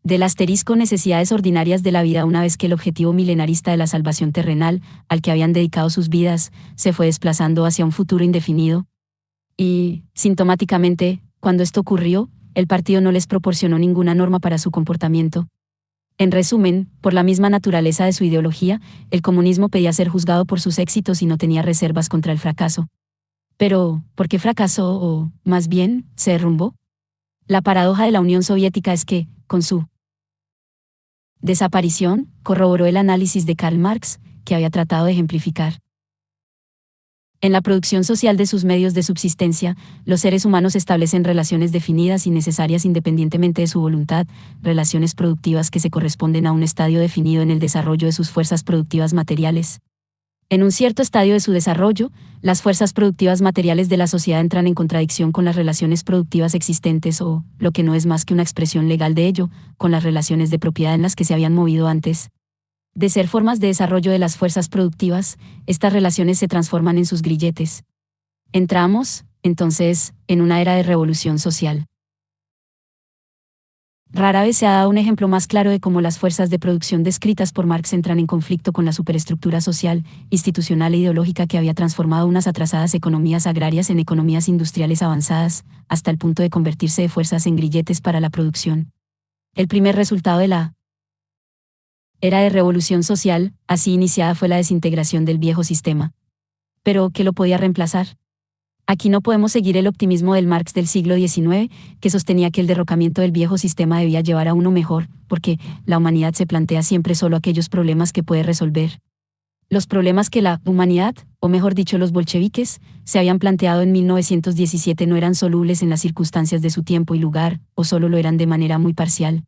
del asterisco necesidades ordinarias de la vida una vez que el objetivo milenarista de la salvación terrenal, al que habían dedicado sus vidas, se fue desplazando hacia un futuro indefinido. Y, sintomáticamente, cuando esto ocurrió, el partido no les proporcionó ninguna norma para su comportamiento. En resumen, por la misma naturaleza de su ideología, el comunismo pedía ser juzgado por sus éxitos y no tenía reservas contra el fracaso. Pero, ¿por qué fracasó o, más bien, se derrumbó? La paradoja de la Unión Soviética es que, con su desaparición, corroboró el análisis de Karl Marx, que había tratado de ejemplificar. En la producción social de sus medios de subsistencia, los seres humanos establecen relaciones definidas y necesarias independientemente de su voluntad, relaciones productivas que se corresponden a un estadio definido en el desarrollo de sus fuerzas productivas materiales. En un cierto estadio de su desarrollo, las fuerzas productivas materiales de la sociedad entran en contradicción con las relaciones productivas existentes o, lo que no es más que una expresión legal de ello, con las relaciones de propiedad en las que se habían movido antes. De ser formas de desarrollo de las fuerzas productivas, estas relaciones se transforman en sus grilletes. Entramos, entonces, en una era de revolución social. Rara vez se ha dado un ejemplo más claro de cómo las fuerzas de producción descritas por Marx entran en conflicto con la superestructura social, institucional e ideológica que había transformado unas atrasadas economías agrarias en economías industriales avanzadas, hasta el punto de convertirse de fuerzas en grilletes para la producción. El primer resultado de la era de revolución social, así iniciada, fue la desintegración del viejo sistema. Pero, ¿qué lo podía reemplazar? Aquí no podemos seguir el optimismo del Marx del siglo XIX, que sostenía que el derrocamiento del viejo sistema debía llevar a uno mejor, porque la humanidad se plantea siempre solo aquellos problemas que puede resolver. Los problemas que la humanidad, o mejor dicho los bolcheviques, se habían planteado en 1917 no eran solubles en las circunstancias de su tiempo y lugar, o solo lo eran de manera muy parcial.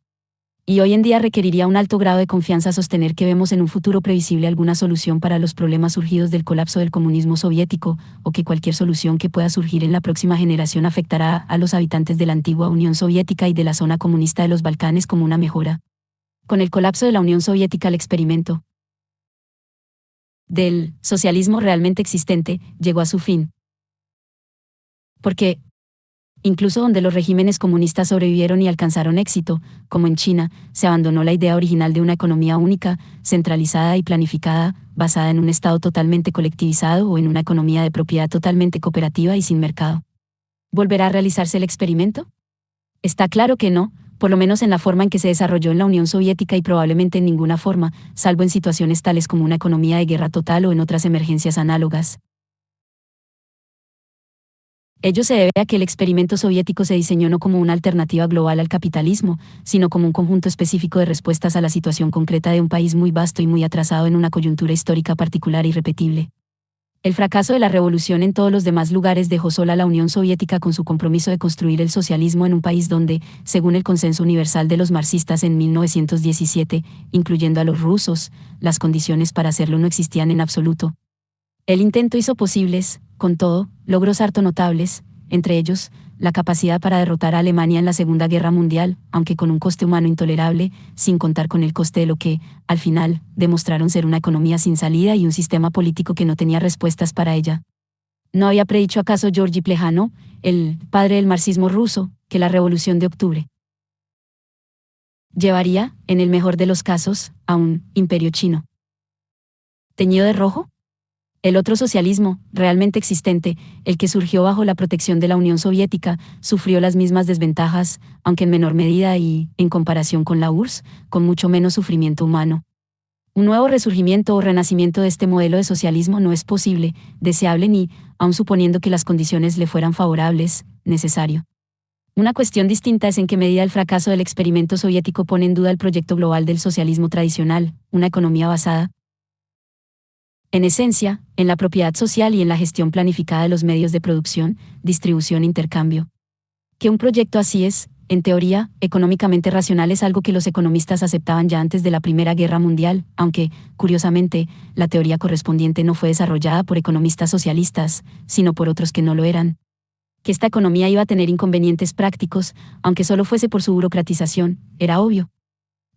Y hoy en día requeriría un alto grado de confianza sostener que vemos en un futuro previsible alguna solución para los problemas surgidos del colapso del comunismo soviético, o que cualquier solución que pueda surgir en la próxima generación afectará a los habitantes de la antigua Unión Soviética y de la zona comunista de los Balcanes como una mejora. Con el colapso de la Unión Soviética, el experimento del socialismo realmente existente llegó a su fin. Porque, incluso donde los regímenes comunistas sobrevivieron y alcanzaron éxito, como en China, se abandonó la idea original de una economía única, centralizada y planificada, basada en un Estado totalmente colectivizado o en una economía de propiedad totalmente cooperativa y sin mercado. ¿Volverá a realizarse el experimento? Está claro que no, por lo menos en la forma en que se desarrolló en la Unión Soviética y probablemente en ninguna forma, salvo en situaciones tales como una economía de guerra total o en otras emergencias análogas. Ello se debe a que el experimento soviético se diseñó no como una alternativa global al capitalismo, sino como un conjunto específico de respuestas a la situación concreta de un país muy vasto y muy atrasado en una coyuntura histórica particular e irrepetible. El fracaso de la revolución en todos los demás lugares dejó sola a la Unión Soviética con su compromiso de construir el socialismo en un país donde, según el consenso universal de los marxistas en 1917, incluyendo a los rusos, las condiciones para hacerlo no existían en absoluto. El intento hizo posibles, con todo, logros harto notables, entre ellos, la capacidad para derrotar a Alemania en la Segunda Guerra Mundial, aunque con un coste humano intolerable, sin contar con el coste de lo que, al final, demostraron ser una economía sin salida y un sistema político que no tenía respuestas para ella. ¿No había predicho acaso Georgi Plejánov, el padre del marxismo ruso, que la Revolución de Octubre llevaría, en el mejor de los casos, a un imperio chino teñido de rojo? El otro socialismo, realmente existente, el que surgió bajo la protección de la Unión Soviética, sufrió las mismas desventajas, aunque en menor medida y, en comparación con la URSS, con mucho menos sufrimiento humano. Un nuevo resurgimiento o renacimiento de este modelo de socialismo no es posible, deseable ni, aun suponiendo que las condiciones le fueran favorables, necesario. Una cuestión distinta es en qué medida el fracaso del experimento soviético pone en duda el proyecto global del socialismo tradicional, una economía basada, en esencia, en la propiedad social y en la gestión planificada de los medios de producción, distribución e intercambio. Que un proyecto así es, en teoría, económicamente racional es algo que los economistas aceptaban ya antes de la Primera Guerra Mundial, aunque, curiosamente, la teoría correspondiente no fue desarrollada por economistas socialistas, sino por otros que no lo eran. Que esta economía iba a tener inconvenientes prácticos, aunque solo fuese por su burocratización, era obvio.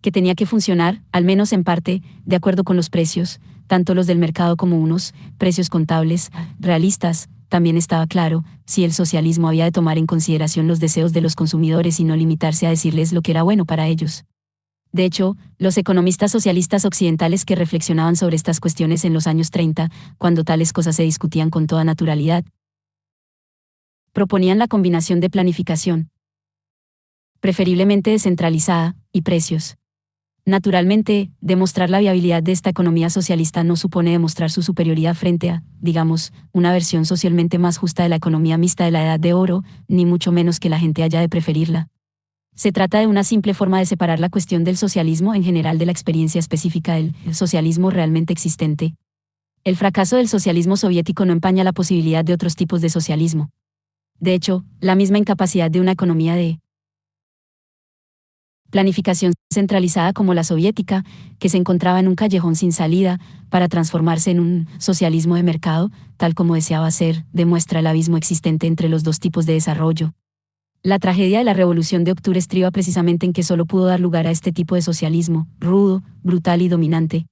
Que tenía que funcionar, al menos en parte, de acuerdo con los precios, tanto los del mercado como unos precios contables, realistas. También estaba claro, si el socialismo había de tomar en consideración los deseos de los consumidores y no limitarse a decirles lo que era bueno para ellos. De hecho, los economistas socialistas occidentales que reflexionaban sobre estas cuestiones en los años 30, cuando tales cosas se discutían con toda naturalidad, proponían la combinación de planificación, preferiblemente descentralizada, y precios. Naturalmente, demostrar la viabilidad de esta economía socialista no supone demostrar su superioridad frente a, digamos, una versión socialmente más justa de la economía mixta de la Edad de Oro, ni mucho menos que la gente haya de preferirla. Se trata de una simple forma de separar la cuestión del socialismo en general de la experiencia específica del socialismo realmente existente. El fracaso del socialismo soviético no empaña la posibilidad de otros tipos de socialismo. De hecho, la misma incapacidad de una economía de planificación centralizada como la soviética, que se encontraba en un callejón sin salida, para transformarse en un socialismo de mercado, tal como deseaba ser, demuestra el abismo existente entre los dos tipos de desarrollo. La tragedia de la Revolución de Octubre estriba precisamente en que solo pudo dar lugar a este tipo de socialismo, rudo, brutal y dominante.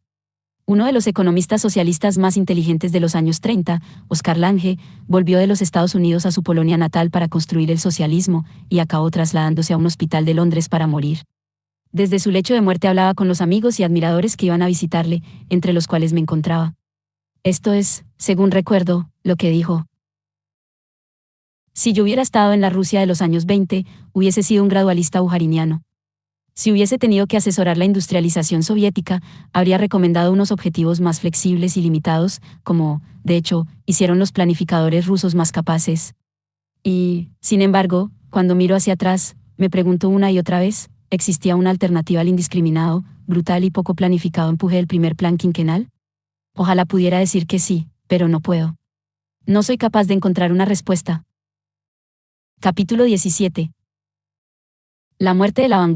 Uno de los economistas socialistas más inteligentes de los años 30, Oscar Lange, volvió de los Estados Unidos a su Polonia natal para construir el socialismo, y acabó trasladándose a un hospital de Londres para morir. Desde su lecho de muerte hablaba con los amigos y admiradores que iban a visitarle, entre los cuales me encontraba. Esto es, según recuerdo, lo que dijo. Si yo hubiera estado en la Rusia de los años 20, hubiese sido un gradualista bujariniano. Si hubiese tenido que asesorar la industrialización soviética, habría recomendado unos objetivos más flexibles y limitados, como, de hecho, hicieron los planificadores rusos más capaces. Y, sin embargo, cuando miro hacia atrás, me pregunto una y otra vez, ¿existía una alternativa al indiscriminado, brutal y poco planificado empuje del primer plan quinquenal? Ojalá pudiera decir que sí, pero no puedo. No soy capaz de encontrar una respuesta. Capítulo 17. La muerte de la vanguardia.